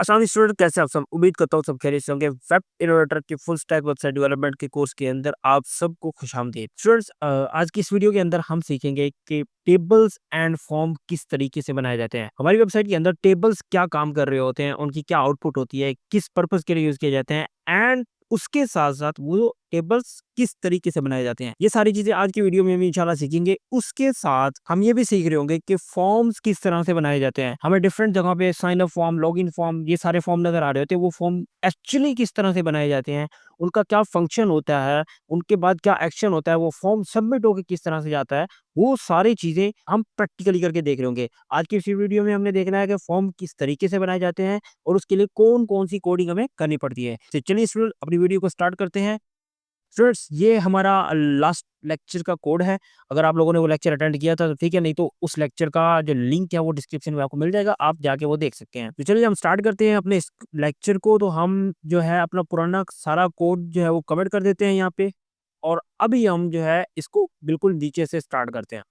आसानी स्टूडेंट कैसे आप सब उम्मीद करता हूँ सब खैरियत से होंगे। वेब इनोवेटर के फुल स्टैक वेबसाइट डेवलपमेंट के कोर्स के अंदर आप सबको खुशामदीद स्टूडेंट्स। आज की इस वीडियो के अंदर हम सीखेंगे कि टेबल्स एंड फॉर्म किस तरीके से बनाए जाते हैं। हमारी वेबसाइट के अंदर टेबल्स क्या काम कर रहे होते हैं, उनकी क्या आउटपुट होती है, किस पर्पज के लिए यूज किए जाते हैं एंड उसके साथ साथ वो टेबल्स किस तरीके से बनाए जाते हैं। ये सारी चीजें आज की वीडियो में हम इंशाल्लाह सीखेंगे। उसके साथ हम ये भी सीख रहे होंगे कि फॉर्म्स किस तरह से बनाए जाते हैं। हमें डिफरेंट जगह पे sign up form, login form, ये सारे फॉर्म नजर आ रहे होते हैं। वो फॉर्म एक्चुअली किस तरह से बनाए जाते हैं, उनका क्या फंक्शन होता है, उनके बाद क्या एक्शन होता है, वो फॉर्म सबमिट होकर किस तरह से जाता है, वो सारी चीजें हम प्रैक्टिकली करके देख रहे होंगे। आज की इस वीडियो में हमने देखना है कि फॉर्म किस तरीके से बनाए जाते हैं और उसके लिए कौन कौन सी कोडिंग हमें करनी पड़ती है। तो चलिए स्टूडेंट अपनी वीडियो को स्टार्ट करते हैं। स्टूडेंट्स ये हमारा लास्ट लेक्चर का कोड है। अगर आप लोगों ने वो लेक्चर अटेंड किया था तो ठीक है, नहीं तो उस लेक्चर का जो लिंक है वो डिस्क्रिप्शन में आपको मिल जाएगा, आप जाके वो देख सकते हैं। तो चलिए हम स्टार्ट करते हैं अपने इस लेक्चर को। तो हम जो है अपना पुराना सारा कोड जो है वो कमेंट कर देते हैं यहाँ पे, और अभी हम जो है इसको बिल्कुल नीचे से स्टार्ट करते हैं।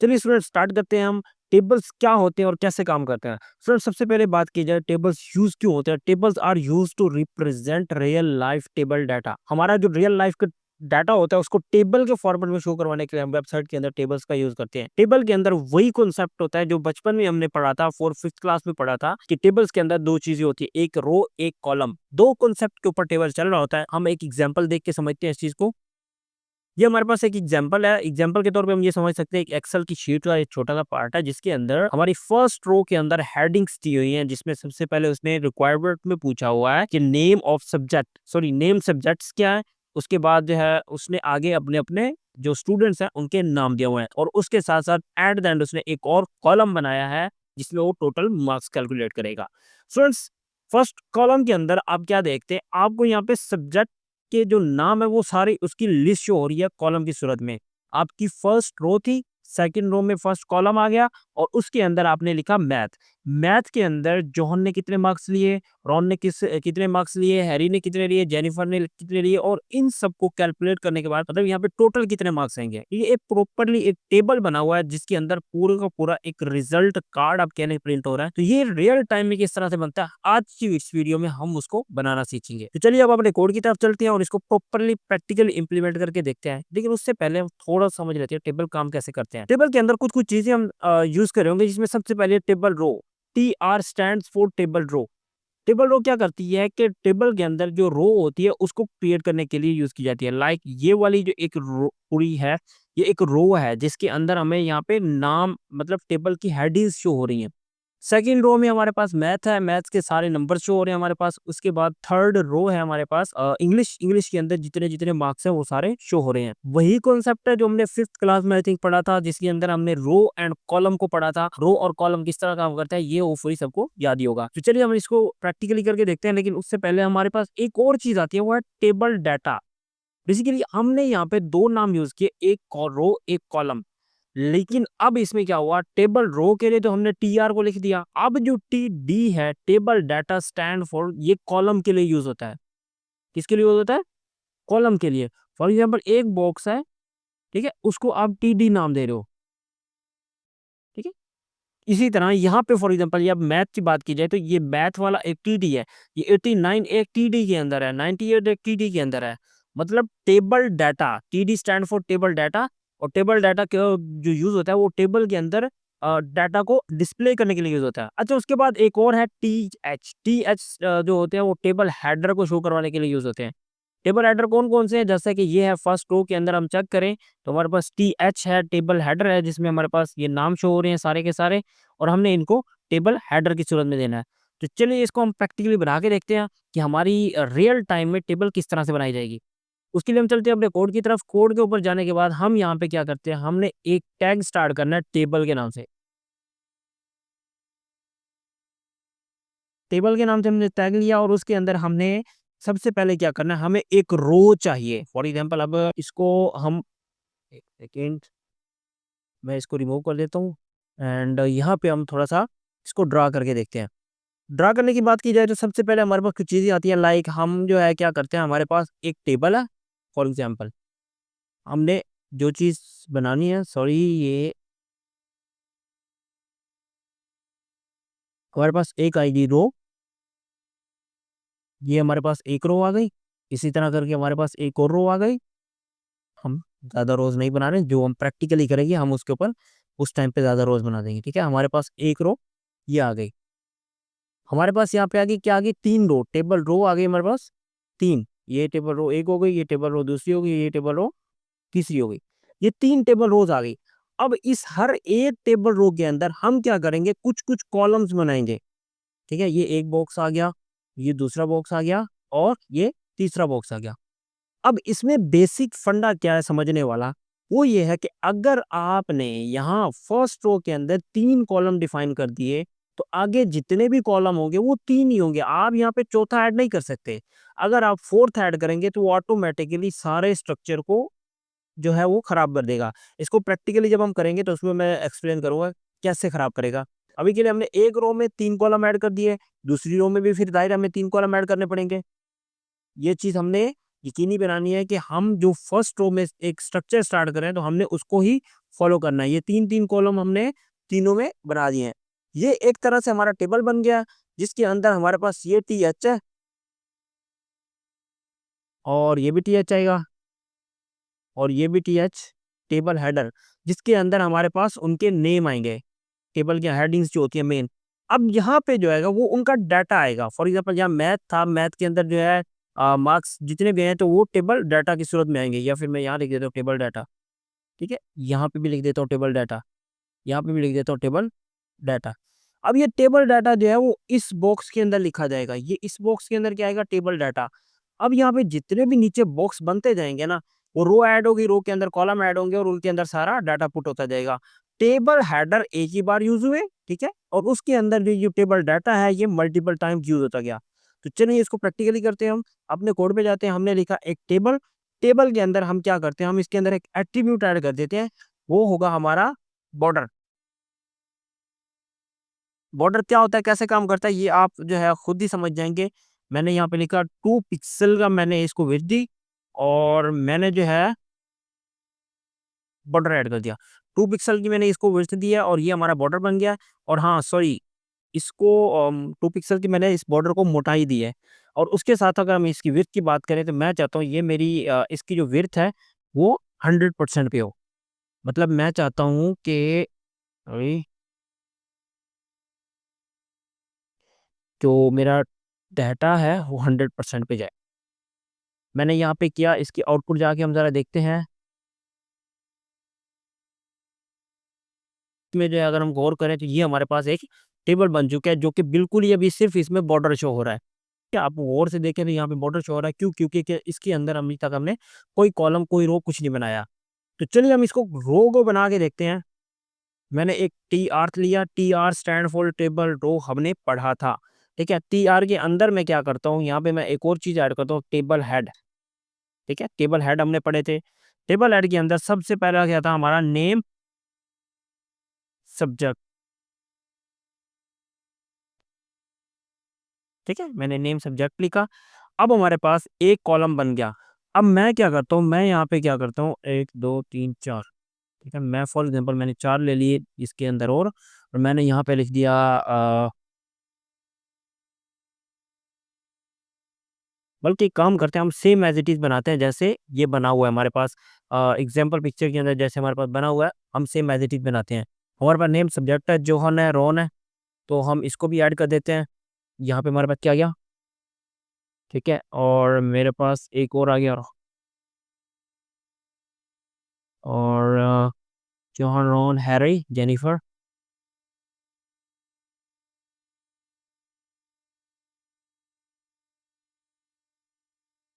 चलिए स्टूडेंट स्टार्ट करते हैं हम। टेबल्स क्या होते हैं और कैसे काम करते हैं। स्टूडेंट सबसे पहले बात की जाए टेबल्स यूज क्यों होते हैं। Tables are use to represent real life table data. हमारा जो रियल लाइफ का डाटा होता है उसको टेबल के फॉर्मेट में शो करवाने के लिए हम वेबसाइट के अंदर टेबल्स का यूज करते हैं। टेबल के अंदर वही कॉन्सेप्ट होता है जो बचपन में हमने पढ़ा था, 4th 5th क्लास में पढ़ा था, कि टेबल्स के अंदर दो चीजें होती है, एक रो एक कॉलम। दो कॉन्सेप्ट के ऊपर टेबल चल रहा होता है। हम एक एग्जाम्पल देख के समझते हैं इस चीज को। ये हमारे पास एक एग्जांपल है। एग्जांपल के तौर पे हम ये समझ सकते हैं कि एक्सेल की शीट का एक छोटा सा पार्ट है जिसके अंदर हमारी फर्स्ट रो के अंदर हेडिंग्स दी हुई हैं, जिसमें सबसे पहले उसने रिक्वायरमेंट में पूछा हुआ है कि name of subject, sorry name subjects क्या है। उसके बाद जो है उसने आगे अपने अपने जो स्टूडेंट्स हैं उनके नाम दिए हुए हैं, और उसके साथ साथ एट द एंड उसने एक और कॉलम बनाया है जिसमें वो टोटल मार्क्स कैलकुलेट करेगा। स्टूडेंट्स फर्स्ट कॉलम के अंदर आप क्या देखते हैं, आपको यहाँ पे सब्जेक्ट के जो नाम है वो सारी उसकी लिस्ट शो हो रही है कॉलम की सूरत में। आपकी फर्स्ट रो थी, सेकंड रो में फर्स्ट कॉलम आ गया, और उसके अंदर आपने लिखा मैथ। मैथ के अंदर जॉन ने कितने मार्क्स लिए, रॉन ने कितने मार्क्स लिए, हैरी ने कितने लिए, जेनिफर ने कितने लिए, और इन सबको कैलकुलेट करने के बाद मतलब यहाँ पे टोटल कितने मार्क्स आएंगे। ये एक प्रॉपरली एक टेबल बना हुआ है जिसके अंदर पूरा का पूरा एक रिजल्ट कार्ड आप कहने प्रिंट हो रहा है। तो ये रियल टाइम में किस तरह से बनता है, आज की इस वीडियो में हम उसको बनाना सीखेंगे। तो चलिए अब अपने कोड की तरफ चलते हैं और इसको प्रॉपरली प्रैक्टिकली इंप्लीमेंट करके देखते हैं। लेकिन उससे पहले हम थोड़ा समझ लेते हैं टेबल काम कैसे करते हैं। टेबल के अंदर कुछ कुछ चीजें हम यूज कर रहे होंगे, जिसमें सबसे पहले table row. TR stands for table row. Table row क्या करती है कि टेबल के अंदर जो रो होती है उसको क्रिएट करने के लिए यूज की जाती है। लाइक ये वाली जो एक रो पूरी है, ये एक रो है जिसके अंदर हमें यहाँ पे नाम मतलब टेबल की हेडिंग्स शो हो रही हैं। सेकंड रो में हमारे पास मैथ है, मैथ्स के सारे नंबर शो हो रहे हैं हमारे पास। उसके बाद थर्ड रो है हमारे पास इंग्लिश, इंग्लिश के अंदर जितने जितने मार्क्स हैं वो सारे शो हो रहे हैं। वही कॉन्सेप्ट है जो हमने 5th क्लास में आई थिंक पढ़ा था, जिसके अंदर हमने रो एंड कॉलम को पढ़ा था। रो और कॉलम किस तरह काम करता है ये होपफुली सबको याद ही होगा। तो चलिए हम इसको प्रैक्टिकली करके देखते हैं। लेकिन उससे पहले हमारे पास एक और चीज आती है, वो है टेबल डाटा। बेसिकली हमने यहाँ पे दो नाम यूज किए, एक रो एक कॉलम। लेकिन अब इसमें क्या हुआ, टेबल रो के लिए तो हमने TR को लिख दिया। अब जो TD है, टेबल डाटा स्टैंड फॉर, ये कॉलम के लिए यूज होता है। किसके लिए यूज होता है, कॉलम के लिए। फॉर एग्जाम्पल एक बॉक्स है, ठीक है, उसको आप TD नाम दे रहे हो, ठीक है। इसी तरह यहाँ पे फॉर एग्जाम्पल ये अब मैथ की बात की जाए तो ये मैथ वाला एक TD है, ये 89 एक TD के अंदर है, 98 एक TD के अंदर है। मतलब table data, TD stand for table data. और टेबल डाटा के जो यूज होता है वो टेबल के अंदर डाटा को डिस्प्ले करने के लिए यूज होता है। अच्छा उसके बाद एक और है TH जो होते हैं वो टेबल हेडर को शो करवाने के लिए यूज होते हैं। टेबल हेडर कौन कौन से हैं, जैसे कि ये है फर्स्ट रो के अंदर हम चेक करें तो हमारे पास TH है, टेबल हेडर है, जिसमें हमारे पास ये नाम शो हो रहे हैं सारे के सारे, और हमने इनको टेबल हेडर की सूरत में देना है। तो चलिए इसको हम प्रैक्टिकली बना के देखते हैं कि हमारी रियल टाइम में टेबल किस तरह से बनाई जाएगी। उसके लिए हम चलते हैं अपने कोड की तरफ। कोड के ऊपर जाने के बाद हम यहाँ पे क्या करते हैं, हमने एक टैग स्टार्ट करना है टेबल के नाम से। टेबल के नाम से हमने टैग लिया और उसके अंदर हमने सबसे पहले क्या करना है, हमें एक रो चाहिए। फॉर एग्जाम्पल अब इसको हम, एक सेकेंड, मैं इसको रिमूव कर देता हूँ एंड यहाँ पे हम थोड़ा सा इसको ड्रा करके देखते हैं। ड्रा करने की बात की जाए तो सबसे पहले हमारे पास कुछ चीज़ें आती है। लाइक हम जो है क्या करते हैं, हमारे पास एक टेबल है। फॉर एग्जाम्पल हमने जो चीज़ बनानी है, सॉरी, ये हमारे पास एक आएगी रो, ये हमारे पास एक रो आ गई, इसी तरह करके हमारे पास एक और रो आ गई। हम ज़्यादा रोज नहीं बना रहे, जो हम प्रैक्टिकली करेंगे हम उसके ऊपर उस टाइम पे ज़्यादा रोज बना देंगे। ठीक है, हमारे पास एक रो ये आ गई। हमारे पास यहाँ पे आ गई क्या, आ गई 3 रो, टेबल रो आ गई हमारे पास 3। ये टेबल रो एक हो गई, ये टेबल रो दूसरी हो गई, ये टेबल रो तीसरी हो गई। ये 3 टेबल रोज आ गई। अब इस हर एक टेबल रो के अंदर हम क्या करेंगे, कुछ कुछ कॉलम्स बनाएंगे। ठीक है, ये एक बॉक्स आ गया, ये दूसरा बॉक्स आ गया, और ये तीसरा बॉक्स आ गया। अब इसमें बेसिक फंडा क्या है समझने वाला, वो ये है कि अगर आपने यहाँ फर्स्ट रो के अंदर 3 कॉलम डिफाइन कर दिए, तो आगे जितने भी कॉलम होंगे वो 3 ही होंगे। आप यहाँ पे चौथा ऐड नहीं कर सकते। अगर आप फोर्थ ऐड करेंगे तो वो ऑटोमेटिकली सारे स्ट्रक्चर को जो है वो खराब कर देगा। इसको प्रैक्टिकली जब हम करेंगे तो उसमें मैं एक्सप्लेन करूंगा कैसे खराब करेगा। अभी के लिए हमने एक रो में 3 कॉलम ऐड कर दिए, दूसरी रो में भी फिर दायरा में 3 कॉलम ऐड करने पड़ेंगे। ये चीज हमने यकीनी बनानी है कि हम जो फर्स्ट रो में एक स्ट्रक्चर स्टार्ट करें तो हमने उसको ही फॉलो करना है। ये 3 3 कॉलम हमने तीनों में बना दिए हैं। ये एक तरह से हमारा टेबल बन गया, जिसके अंदर हमारे पास ये टी एच है, और ये भी टी एच आएगा, और ये भी टी एच, टेबल हेडर, जिसके अंदर हमारे पास उनके नेम आएंगे, टेबल की हेडिंग्स जो होती है मेन। अब यहाँ पे जो आएगा वो उनका डाटा आएगा। फॉर एग्जांपल यहाँ मैथ था, मैथ के अंदर जो है मार्क्स जितने भी हैं तो वो टेबल डाटा की सूरत में आएंगे, या फिर मैं यहाँ लिख देता हूँ टेबल डाटा। ठीक है, यहाँ पे भी लिख देता हूँ टेबल डाटा, यहाँ पे भी लिख देता हूँ टेबल डाटा। अब ये टेबल डाटा जो है वो इस बॉक्स के अंदर लिखा जाएगा, ये इस बॉक्स के अंदर क्या आएगा, टेबल डाटा। अब यहाँ पे जितने भी नीचे बॉक्स बनते जाएंगे ना, वो रो ऐड होगी, रो के अंदर कॉलम ऐड होंगे, और उनके अंदर सारा डाटा पुट होता जाएगा। टेबल हेडर एक ही बार यूज हुए, ठीक है, और उसके अंदर जो टेबल डाटा है ये मल्टीपल टाइम यूज होता गया। तो चलिए इसको प्रैक्टिकली करते हैं। हम अपने कोड पे जाते हैं, हमने लिखा एक टेबल, टेबल के अंदर हम क्या करते हैं, हम इसके अंदर एक एट्रीब्यूट ऐड कर देते हैं, वो होगा हमारा बॉर्डर। बॉर्डर क्या होता है, कैसे काम करता है, ये आप जो है खुद ही समझ जाएंगे। मैंने यहाँ पे लिखा 2 पिक्सल का, मैंने इसको विड्थ दी, और मैंने जो है बॉर्डर ऐड कर दिया। 2 पिक्सल की मैंने इसको विड्थ दी है, और ये हमारा बॉर्डर बन गया। और हाँ सॉरी, इसको 2 पिक्सल की मैंने इस बॉर्डर को मोटाई दी है। और उसके साथ अगर हम इसकी विड्थ की बात करें तो मैं चाहता हूँ ये मेरी इसकी जो विड्थ है वो 100% पे हो। मतलब मैं चाहता हूँ कि अभी जो मेरा डाटा है वो 100% पे जाए। मैंने यहाँ पे किया, इसकी आउटपुट जाके हम ज़रा देखते हैं। में जो है अगर हम गौर करें तो ये हमारे पास एक टेबल बन चुका है, जो कि बिल्कुल ही अभी सिर्फ इसमें बॉर्डर शो हो रहा है। क्या आप गौर से देखें तो यहाँ पे बॉर्डर शो हो रहा है, क्यों, क्योंकि इसके अंदर अभी तक हमने कोई कॉलम कोई रो कुछ नहीं बनाया। तो चलिए हम इसको रो को बना के देखते हैं। मैंने एक टी आर लिया, T R stand for table row, हमने पढ़ा था। ठीक है, टी आर के अंदर मैं क्या करता हूँ, यहाँ पे मैं एक और चीज ऐड करता हूँ, टेबल हेड। ठीक है, टेबल हेड हमने पढ़े थे। टेबल हेड के अंदर सबसे पहला क्या था, हमारा नेम सब्जेक्ट। ठीक है, मैंने नेम सब्जेक्ट लिखा। अब हमारे पास एक कॉलम बन गया। अब मैं क्या करता हूँ, मैं यहाँ पे क्या करता हूँ, 1 2 3 4। ठीक है, मैं फॉर एग्जांपल मैंने 4 ले लिए इसके अंदर, और मैंने यहाँ पे लिख दिया बल्कि एक काम करते हैं, हम सेम एज इट इज बनाते हैं जैसे ये बना हुआ है हमारे पास। एग्जाम्पल पिक्चर के अंदर जैसे हमारे पास बना हुआ है, हम सेम एज इट इज बनाते हैं। हमारे पास नेम सब्जेक्ट है, जोहन है, रोन है, तो हम इसको भी ऐड कर देते हैं। यहाँ पे हमारे पास क्या गया, ठीक है, और मेरे पास एक और आ गया, और जोहन, रोन, हैरी, जेनिफर।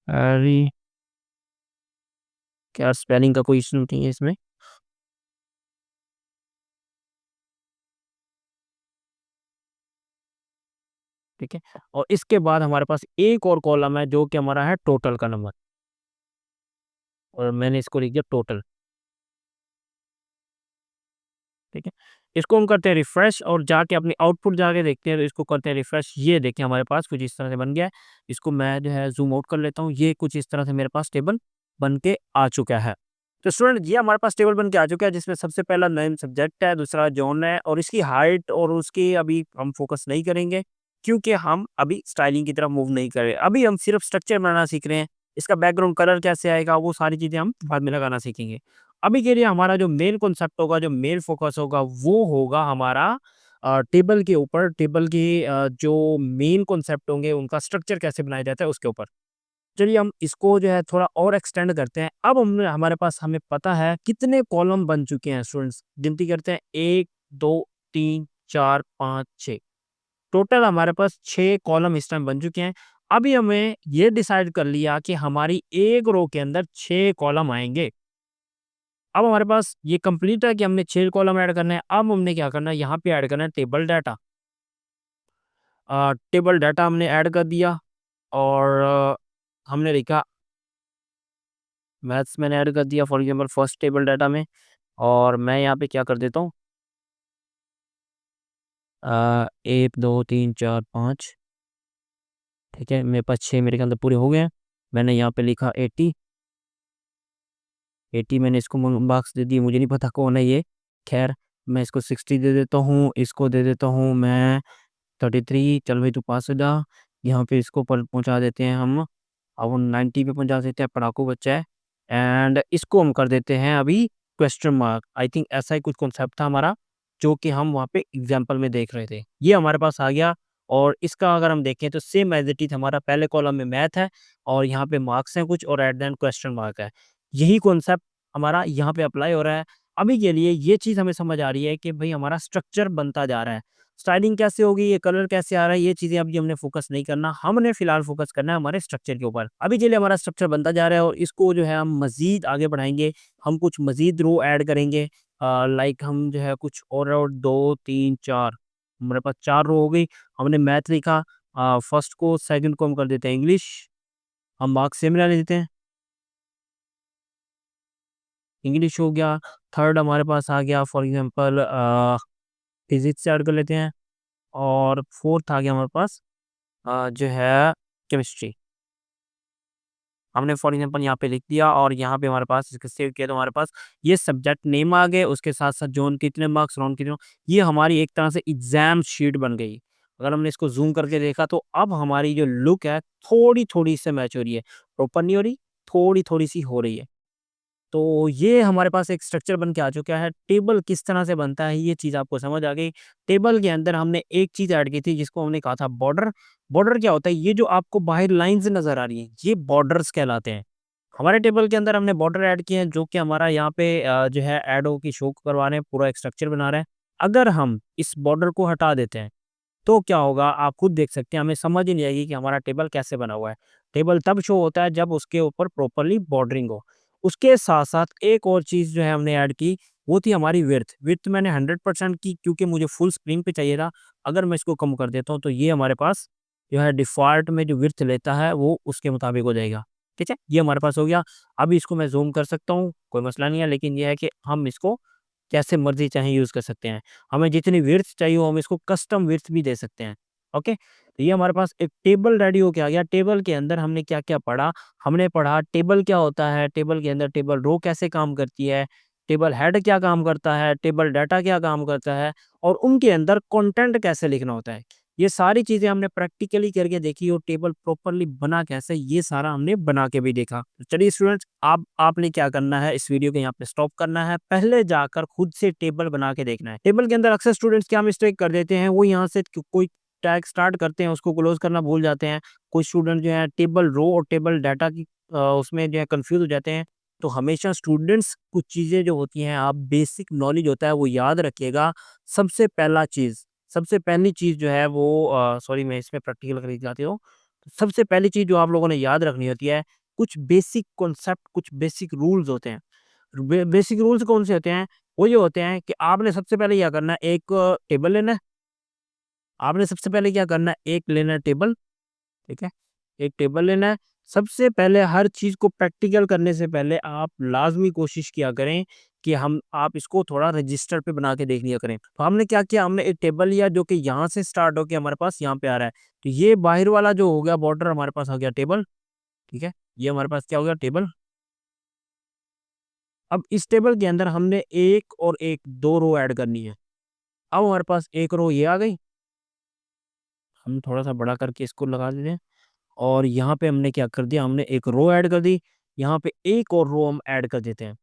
हैरी, क्या स्पेलिंग का कोई इशू नहीं है इसमें। ठीक है, और इसके बाद हमारे पास एक और कॉलम है जो कि हमारा है टोटल का नंबर, और मैंने इसको लिख दिया टोटल। ठीक है, इसको हम करते हैं रिफ्रेश, और जाके अपनी आउटपुट जाके देखते हैं, तो इसको करते हैं रिफ्रेश। ये देखिए हमारे पास कुछ इस तरह से बन गया है। इसको मैं जो है जूम आउट कर लेता हूँ, ये कुछ इस तरह से मेरे पास टेबल बन के आ चुका है। तो स्टूडेंट ये हमारे पास टेबल बन के आ चुका है, जिसमें सबसे पहला नेम सब्जेक्ट है, दूसरा जॉन है, और इसकी हाइट और उसकी अभी हम फोकस नहीं करेंगे, क्योंकि हम अभी स्टाइलिंग की तरफ मूव नहीं कर रहे, अभी हम सिर्फ स्ट्रक्चर बनाना सीख रहे हैं। इसका बैकग्राउंड कलर कैसे आएगा, वो सारी चीज़ें हम बाद में लगाना सीखेंगे। अभी के लिए हमारा जो मेन कॉन्सेप्ट होगा, जो मेन फोकस होगा, वो होगा हमारा टेबल के ऊपर। टेबल के जो मेन कॉन्सेप्ट होंगे, उनका स्ट्रक्चर कैसे बनाया जाता है, उसके ऊपर। चलिए हम इसको जो है थोड़ा और एक्सटेंड करते हैं। अब हमने हमारे पास हमें पता है कितने कॉलम बन चुके हैं स्टूडेंट्स, गिनती करते हैं 1, 2, 3, 4, 5, 6। टोटल हमारे पास 6 कॉलम इस टाइम बन चुके हैं। अभी हमें ये डिसाइड कर लिया कि हमारी एक रो के अंदर 6 कॉलम आएँगे। अब हमारे पास ये कंप्लीट है कि हमने 6 कॉलम ऐड करने हैं। अब हमने क्या करना है, यहाँ पे ऐड करना है टेबल डाटा। टेबल डाटा हमने ऐड कर दिया और हमने लिखा मैथ्स मैंने ऐड कर दिया for example first table data में। और मैं यहाँ पे क्या कर देता हूँ, 1, 2, 3, 4, 5, ठीक है, मेरे पास 6 मेरे ख्याल से पूरे हो गए हैं। मैंने यहाँ पे लिखा 80, 80 मैंने इसको मार्क्स दे दिए, मुझे नहीं पता कौन है ये। खैर, मैं इसको 60 दे देता हूँ, इसको दे देता हूँ मैं 33। चल भाई तू पास हो जा। यहाँ पे इसको पर पहुँचा देते हैं हम, अब वो 90 पे पहुँचा देते हैं, पढ़ाकू बच्चा है। एंड इसको हम कर देते हैं अभी क्वेश्चन मार्क। आई थिंक ऐसा ही कुछ कॉन्सेप्ट था हमारा, जो कि हम वहाँ पे एग्जाम्पल में देख रहे थे। ये हमारे पास आ गया। और इसका अगर हम देखें तो सेम एज इट इज, हमारा पहले कॉलम में मैथ है और यहाँ पे मार्क्स हैं कुछ, और at the end question mark है। यही कॉन्सेप्ट हमारा यहाँ पे अप्लाई हो रहा है। अभी के लिए ये चीज़ हमें समझ आ रही है कि भाई हमारा स्ट्रक्चर बनता जा रहा है। स्टाइलिंग कैसे होगी, ये कलर कैसे आ रहा है, ये चीज़ें अभी हमने फ़ोकस नहीं करना। हमने फ़िलहाल फ़ोकस करना है हमारे स्ट्रक्चर के ऊपर। अभी चलिए हमारा स्ट्रक्चर बनता जा रहा है और इसको जो है हम मज़ीद आगे बढ़ाएँगे। हम कुछ मज़ीद रो ऐड करेंगे। लाइक हम जो है कुछ और 2, 3, 4, हमारे पास 4 रो हो गई। हमने मैथ लिखा, फर्स्ट को सेकंड को हम कर देते हैं इंग्लिश। हम मार्क्स सेम रहने देते हैं। इंग्लिश हो गया। थर्ड हमारे पास आ गया फॉर एग्ज़ाम्पल फिज़िक्स ऐड कर लेते हैं। और फोर्थ आ गया हमारे पास जो है केमिस्ट्री। हमने फॉर एग्ज़ाम्पल यहाँ पे लिख दिया और यहाँ पे हमारे पास इसको सेव किया, तो हमारे पास ये सब्जेक्ट नेम आ गए, उसके साथ-साथ जोन कितने मार्क्स, राउंड कितने, ये हमारी एक तरह से एग्ज़ाम शीट बन गई। अगर हमने इसको ज़ूम करके देखा तो अब हमारी जो लुक है थोड़ी-थोड़ी इससे मैच हो रही है। प्रॉपर नहीं हो रही, थोड़ी-थोड़ी सी हो रही है। तो ये हमारे पास एक स्ट्रक्चर बन के आ चुका है। टेबल किस तरह से बनता है, ये चीज़ आपको समझ आ गई। टेबल के अंदर हमने एक चीज़ ऐड की थी जिसको हमने कहा था बॉर्डर। बॉर्डर क्या होता है? ये जो आपको बाहर लाइन्स नज़र आ रही हैं, ये बॉर्डर्स कहलाते हैं। हमारे टेबल के अंदर हमने बॉर्डर ऐड किए हैं, जो कि हमारा यहाँ पे जो है ऐड हो के शो करवा रहे हैं, पूरा एक स्ट्रक्चर बना रहे हैं। अगर हम इस बॉर्डर को हटा देते हैं तो क्या होगा, आप खुद देख सकते हैं, हमें समझ ही नहीं आएगी कि हमारा टेबल कैसे बना हुआ है। टेबल तब शो होता है जब उसके ऊपर प्रॉपर्ली बॉर्डरिंग हो। उसके साथ-साथ एक और चीज़ जो है हमने ऐड की, वो थी हमारी विड्थ। विड्थ मैंने 100% की क्योंकि मुझे फुल स्क्रीन पे चाहिए था। अगर मैं इसको कम कर देता हूँ तो ये हमारे पास जो है डिफ़ॉल्ट में जो विड्थ लेता है वो उसके मुताबिक हो जाएगा। ठीक है? ये हमारे पास हो गया। अब इसको मैं ज़ूम कर सकता हूँ, कोई मसला नहीं है, लेकिन ये है कि हम इसको जैसे मर्ज़ी चाहे यूज़ कर सकते हैं। हमें जितनी विड्थ चाहिए हो हम इसको कस्टम विड्थ भी दे सकते हैं। ओके? तो ये हमारे पास एक टेबल रेडी होके आ गया। टेबल के अंदर हमने क्या-क्या पढ़ा? हमने पढ़ा टेबल क्या होता है, टेबल के अंदर टेबल रो कैसे काम करती है, टेबल हेड क्या काम करता है, टेबल डाटा क्या काम करता है और उनके अंदर कंटेंट कैसे लिखना होता है। ये सारी चीज़ें हमने प्रैक्टिकली करके देखी और टेबल प्रॉपर्ली बना कैसे, ये सारा हमने बना के भी देखा। तो चलिए स्टूडेंट्स, आप आपने क्या करना है, इस वीडियो को यहाँ पे स्टॉप करना है। पहले जाकर खुद से टेबल बना के देखना है। टेबल के अंदर अक्सर स्टूडेंट्स क्या मिस्टेक कर देते हैं, वो यहाँ से कोई टैग स्टार्ट करते हैं, उसको क्लोज़ करना भूल जाते हैं। कुछ स्टूडेंट जो है टेबल रो और टेबल डाटा की उसमें जो है कन्फ्यूज़ हो जाते हैं। तो हमेशा स्टूडेंट्स कुछ चीज़ें जो होती हैं, आप बेसिक नॉलेज होता है वो याद रखिएगा। सबसे पहला चीज़, सबसे पहली चीज़ जो है वो सॉरी मैं इसमें प्रैक्टिकल करके दिखाती हूँ। सबसे पहली चीज़ जो आप लोगों ने याद रखनी होती है, कुछ बेसिक कॉन्सेप्ट, कुछ बेसिक रूल्स होते हैं। बेसिक रूल्स कौन से होते हैं? वो ये होते हैं कि आपने सबसे पहले क्या करना है, एक टेबल लेना है। आपने सबसे पहले क्या करना है, एक लेना है टेबल, ठीक है? एक टेबल लेना है। सबसे पहले हर चीज़ को प्रैक्टिकल करने से पहले आप लाज़मी कोशिश किया करें कि हम आप इसको थोड़ा रजिस्टर पे बना के देख लिया करें। तो हमने क्या किया, हमने एक टेबल लिया जो कि यहाँ से स्टार्ट होके हमारे पास यहाँ पे आ रहा है। तो ये बाहर वाला जो हो गया बॉर्डर हमारे पास आ गया टेबल, ठीक है? ये हमारे पास क्या हो गया टेबल। अब इस टेबल के अंदर हमने 1 और 1 2 रो ऐड करनी है। अब हमारे पास 1 रो ये आ गई। हम थोड़ा सा बड़ा करके इसको लगा देते हैं और यहाँ पे हमने क्या कर दिया, हमने एक रो ऐड कर दी, यहाँ पे एक और रो हम ऐड कर देते हैं।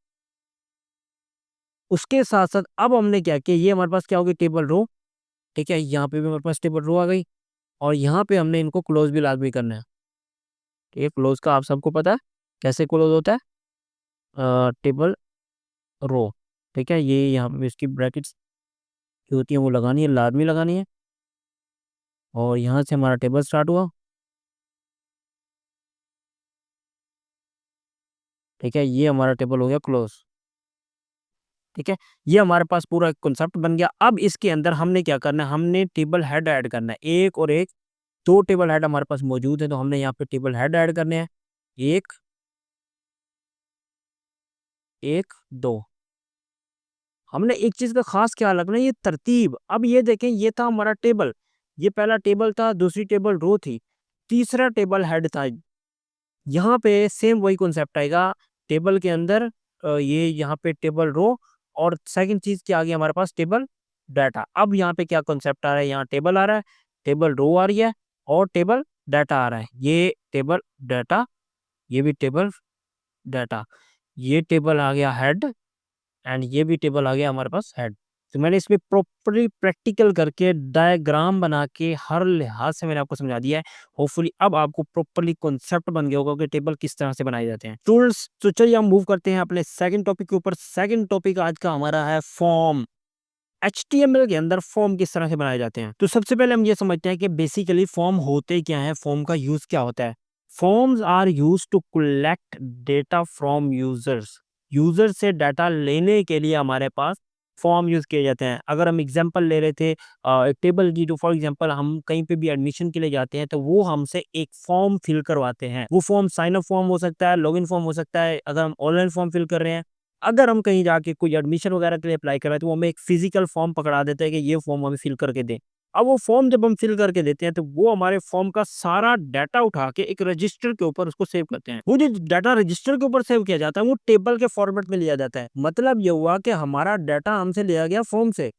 उसके साथ साथ अब हमने क्या किया, ये हमारे पास क्या हो गई, टेबल रो। ठीक है, यहाँ पे भी हमारे पास टेबल रो आ गई और यहाँ पे हमने इनको क्लोज भी लाजमी करना है। ठीक है, क्लोज का आप सबको पता है कैसे क्लोज होता है, टेबल रो। ठीक है, ये यहाँ पे इसकी ब्रैकेट्स जो होती है वो लगानी है, लाजमी लगानी है। और यहाँ से हमारा टेबल स्टार्ट हुआ। ठीक है, ये हमारा टेबल हो गया क्लोज। ठीक है, ये हमारे पास पूरा एक कॉन्सेप्ट बन गया। अब इसके अंदर हमने क्या करना है, हमने टेबल हेड ऐड करना है, एक और एक, दो टेबल हेड हमारे पास मौजूद है, तो हमने यहाँ पे टेबल हेड ऐड करने हैं, एक, एक, दो। हमने एक चीज का खास ख्याल रखना है, ये तरतीब। अब ये देखें, ये था हमारा टेबल, ये पहला टेबल था, दूसरी टेबल रो थी, तीसरा टेबल हेड था। यहाँ पे सेम वही कॉन्सेप्ट आएगा, टेबल के अंदर ये यहाँ पे टेबल रो, और सेकंड चीज क्या आ गया हमारे पास, टेबल डाटा। अब यहाँ पे क्या कॉन्सेप्ट आ रहा है, यहाँ टेबल आ रहा है, टेबल रो आ रही है और टेबल डाटा आ रहा है। ये टेबल डाटा, ये भी टेबल डाटा, ये टेबल आ गया हेड, एंड ये भी टेबल आ गया हमारे पास हेड। तो मैंने इसमें प्रॉपरली प्रैक्टिकल करके डायग्राम बना के हर लिहाज से मैंने आपको समझा दिया है। होपफुली अब आपको प्रॉपरली कॉन्सेप्ट बन गया होगा कि टेबल किस तरह से बनाए जाते हैं। स्टूडेंट्स, तो चलिए हम मूव करते हैं अपने सेकंड टॉपिक के ऊपर। सेकंड टॉपिक आज का हमारा है फॉर्म। HTML के अंदर फॉर्म किस तरह से बनाए जाते हैं। तो सबसे पहले हम ये समझते हैं कि बेसिकली फॉर्म होते क्या है, फॉर्म का यूज क्या होता है। Forms are use to collect data from users. User से डाटा लेने के लिए हमारे पास फॉर्म यूज किए जाते हैं। अगर हम एग्जांपल ले रहे थे एक टेबल की, जो फॉर एग्जांपल हम कहीं पे भी एडमिशन के लिए जाते हैं तो वो हमसे एक फॉर्म फिल करवाते हैं। वो फॉर्म साइन अप फॉर्म हो सकता है, लॉगिन फॉर्म हो सकता है, अगर हम ऑनलाइन फॉर्म फिल कर रहे हैं। अगर हम कहीं जाके कोई एडमिशन वगैरह के लिए अप्लाई कर रहे हैं तो वो हमें एक फिजिकल फॉर्म पकड़ा देते हैं कि ये फॉर्म हमें फिल करके दें। अब वो फॉर्म जब हम फिल करके देते हैं तो वो हमारे फॉर्म का सारा डाटा उठा के एक रजिस्टर के ऊपर उसको सेव करते हैं। वो जो डाटा रजिस्टर के ऊपर सेव किया जाता है वो टेबल के फॉर्मेट में लिया जाता है। मतलब ये हुआ कि हमारा डाटा हमसे लिया गया फॉर्म से,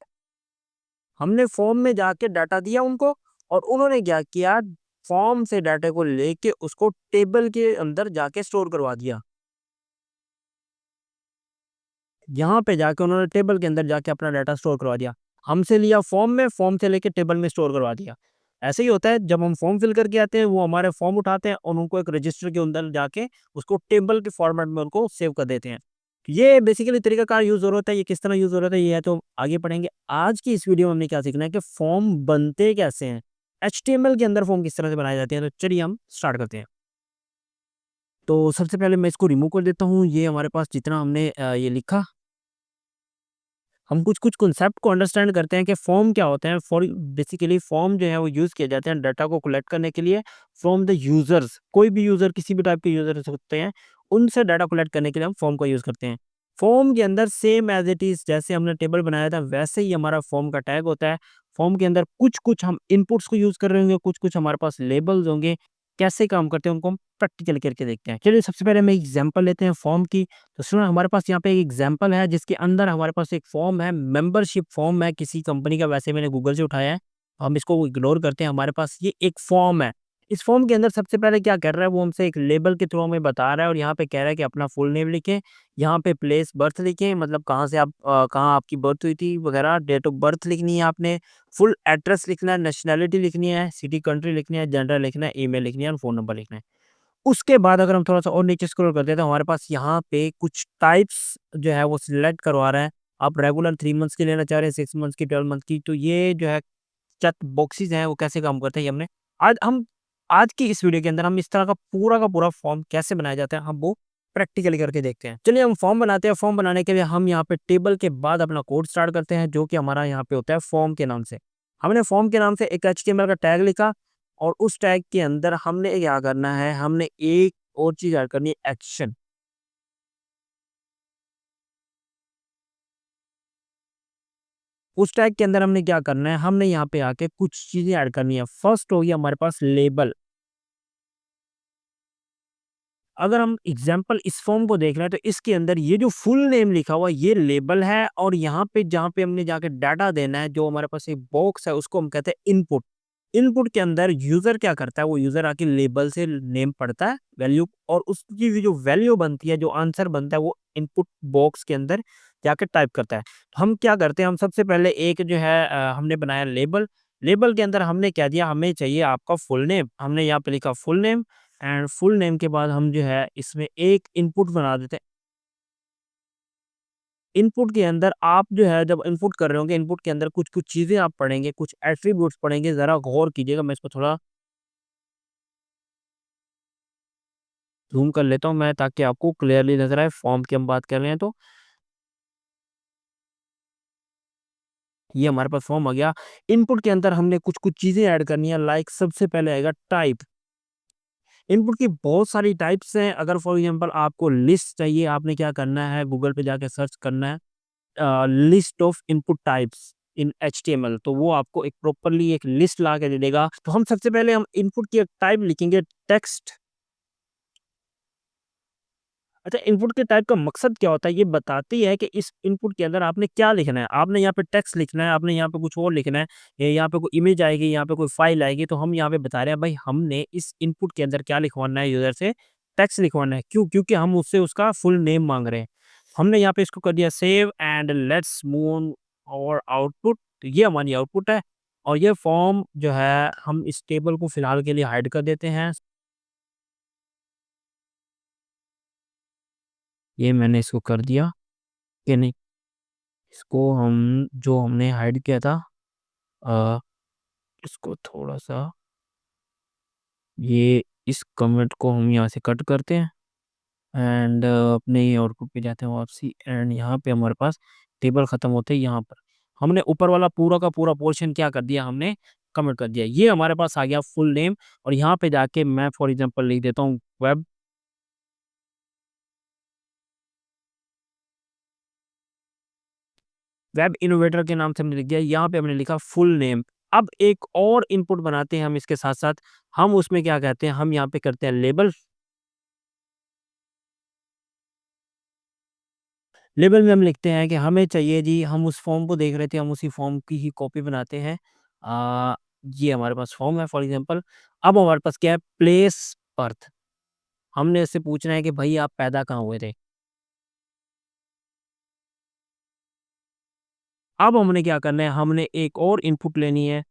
हमने फॉर्म में जाके डाटा दिया उनको और उन्होंने क्या किया, फॉर्म से डाटा को लेके उसको टेबल के अंदर जाके स्टोर करवा दिया। यहाँ पे जाके उन्होंने टेबल के अंदर जाके अपना डाटा स्टोर करवा दिया। हमसे लिया फॉर्म में, फॉर्म से लेके टेबल में स्टोर करवा दिया। ऐसे ही होता है, जब हम फॉर्म फिल करके आते हैं वो हमारे फॉर्म उठाते हैं और उनको एक रजिस्टर के अंदर जाके उसको टेबल के फॉर्मेट में उनको सेव कर देते हैं। ये बेसिकली तरीकाकार यूज हो रहा है। ये किस तरह यूज हो रहा है ये है तो आगे पढ़ेंगे। आज की इस वीडियो में हमने क्या सीखना है कि फॉर्म बनते कैसे हैं, HTML के अंदर फॉर्म किस तरह से बनाए जाते हैं। तो चलिए हम स्टार्ट करते हैं। तो सबसे पहले मैं इसको रिमूव कर देता हूँ। ये हमारे पास जितना हमने ये लिखा, हम कुछ-कुछ कॉन्सेप्ट को अंडरस्टैंड करते हैं कि फॉर्म क्या होते हैं। फॉर बेसिकली फॉर्म जो है वो यूज़ किए जाते हैं डाटा को कलेक्ट करने के लिए फ्रॉम द यूज़र्स। कोई भी यूज़र, किसी भी टाइप के यूज़र हो सकते हैं, उनसे डाटा कलेक्ट करने के लिए हम फॉर्म का यूज़ करते हैं। फॉर्म के अंदर सेम एज़ इट इज़ जैसे हमने टेबल बनाया था वैसे ही हमारा फॉर्म का टैग होता है। फॉर्म के अंदर कुछ-कुछ हम इनपुट्स को यूज़ कर रहे होंगे, कुछ-कुछ हमारे पास लेबल्स होंगे। कैसे काम करते हैं उनको हम प्रैक्टिकली करके देखते हैं। चलिए सबसे पहले हम एक एग्जांपल लेते हैं फॉर्म की। तो सुनो, हमारे पास यहाँ पे एक एग्जांपल है जिसके अंदर हमारे पास एक फॉर्म है, मेंबरशिप फॉर्म है किसी कंपनी का। वैसे मैंने गूगल से उठाया है, हम इसको इग्नोर करते हैं। हमारे पास ये एक फॉर्म है। इस फॉर्म के अंदर सबसे पहले क्या कर रहा है, वो हमसे एक लेबल के थ्रू हमें बता रहा है और यहाँ पे कह रहा है कि अपना फुल नेम लिखें, यहाँ पे प्लेस बर्थ लिखें, मतलब कहाँ से आप कहाँ आपकी बर्थ हुई थी वगैरह, डेट ऑफ बर्थ लिखनी है आपने, फुल एड्रेस लिखना है, नेशनैलिटी लिखनी है, सिटी कंट्री लिखनी है, जेंडर लिखना है, ईमेल लिखनी है और फ़ोन नंबर लिखना है। उसके बाद अगर हम थोड़ा-सा और नीचे स्क्रॉल करते हैं तो हमारे पास यहाँ पे कुछ टाइप्स जो है वो सिलेक्ट करवा रहा है। आप रेगुलर 3 मंथ्स की लेना चाह रहे हैं, 6 मंथ्स की, 12 मंथ की, तो ये जो है चेक बॉक्सेस हैं वो कैसे काम करते हैं ये हमने आज हम आज की इस वीडियो के अंदर हम इस तरह का पूरा फॉर्म कैसे बनाया जाता है हम वो प्रैक्टिकली करके देखते हैं। चलिए हम फॉर्म बनाते हैं। फॉर्म बनाने के लिए हम यहाँ पे टेबल के बाद अपना कोड स्टार्ट करते हैं जो कि हमारा यहाँ पे होता है फॉर्म के नाम से। हमने फॉर्म के नाम से एक HTML का टैग लिखा और उस टैग के अंदर हमने क्या करना है, हमने एक और चीज़ ऐड करनी है, एक्शन। उस टैग के अंदर हमने क्या करना है, हमने यहाँ पे आके कुछ चीज़ें ऐड करनी है। फर्स्ट होगी हमारे पास लेबल। अगर हम एग्जाम्पल इस फॉर्म को देख रहे हैं तो इसके अंदर ये जो फुल नेम लिखा हुआ है ये लेबल है और यहाँ पे जहाँ पे हमने जाके डाटा देना है, जो हमारे पास एक बॉक्स है उसको हम कहते हैं इनपुट। इनपुट के अंदर यूज़र क्या करता है, वो यूज़र आके लेबल से नेम पढ़ता है, वैल्यू, और उसकी जो वैल्यू बनती है, जो आंसर बनता है, वो इनपुट बॉक्स के अंदर जाके टाइप करता है। तो हम क्या करते हैं, हम सबसे पहले एक जो है हमने बनाया लेबल। लेबल के अंदर हमने क्या दिया, हमें चाहिए आपका फुल नेम। हमने यहाँ पे लिखा full name, and full name के बाद हम जो है इसमें एक इनपुट बना देते हैं। इनपुट के अंदर आप जो है जब इनपुट कर रहे होंगे, इनपुट के अंदर कुछ-कुछ चीज़ें आप पढ़ेंगे, कुछ एट्रिब्यूट्स पढ़ेंगे, ज़रा गौर कीजिएगा। मैं इसको थोड़ा ज़ूम कर लेता हूँ मैं, ताकि आपको क्लियरली नज़र आए, फॉर्म की हम बात कर रहे हैं तो। ये हमारे पास फॉर्म आ गया। इनपुट के अंदर हमने कुछ-कुछ चीज़ें ऐड करनी है, लाइक सबसे पहले आएगा टाइप। इनपुट की बहुत सारी टाइप्स हैं। अगर फॉर एग्ज़ाम्पल आपको लिस्ट चाहिए, आपने क्या करना है, गूगल पे जाके सर्च करना है list of input types in HTML, तो वो आपको एक प्रॉपर्ली एक लिस्ट ला के दे देगा। तो हम सबसे पहले हम इनपुट की एक टाइप लिखेंगे टेक्स्ट। अच्छा, इनपुट के टाइप का मकसद क्या होता है, ये बताती है कि इस इनपुट के अंदर आपने क्या लिखना है। आपने यहाँ पे टेक्स्ट लिखना है, आपने यहाँ पे कुछ और लिखना है, या यहाँ पे कोई इमेज आएगी, यहाँ पे कोई फाइल आएगी, तो हम यहाँ पे बता रहे हैं भाई हमने इस इनपुट के अंदर क्या लिखवाना है, यूजर से टेक्स्ट लिखवाना है। क्यों? क्योंकि हम उससे उसका फुल नेम मांग रहे हैं। हमने यहाँ पे इसको कर दिया save, and let's move on और आउटपुट। तो ये हमारी आउटपुट है, और ये फॉर्म जो है हम इस टेबल को फिलहाल के लिए हाइड कर देते हैं। ये मैंने इसको कर दिया कि नहीं, इसको हम जो हमने हाइड किया था, अ, इसको थोड़ा-सा, ये इस कमेंट को हम यहाँ से कट करते हैं, एंड अपने ये आउटपुट पे जाते हैं वापसी, एंड यहाँ पे हमारे पास टेबल खत्म होते हैं यहाँ पर। हमने ऊपर वाला पूरा का पूरा पोर्शन क्या कर दिया, हमने कमेंट कर दिया। ये हमारे पास आ गया फुल नेम, और यहाँ पे जाके मैं फॉर एग्ज़ाम्पल लिख देता हूँ वेब। वेब इनोवेटर के नाम से हमने लिख दिया, यहाँ पे हमने लिखा फुल नेम। अब एक और इनपुट बनाते हैं हम इसके साथ-साथ, हम उसमें क्या कहते हैं, हम यहाँ पे करते हैं लेबल। लेबल में हम लिखते हैं कि हमें चाहिए जी, हम उस फॉर्म को देख रहे थे, हम उसी फॉर्म की ही कॉपी बनाते हैं। अ, ये हमारे पास फॉर्म है फॉर एग्ज़ाम्पल। अब हमारे पास क्या है, प्लेस बर्थ। हमने इससे पूछना है कि भई आप पैदा कहाँ हुए थे? अब हमने क्या करना है, हमने एक और इनपुट लेनी है,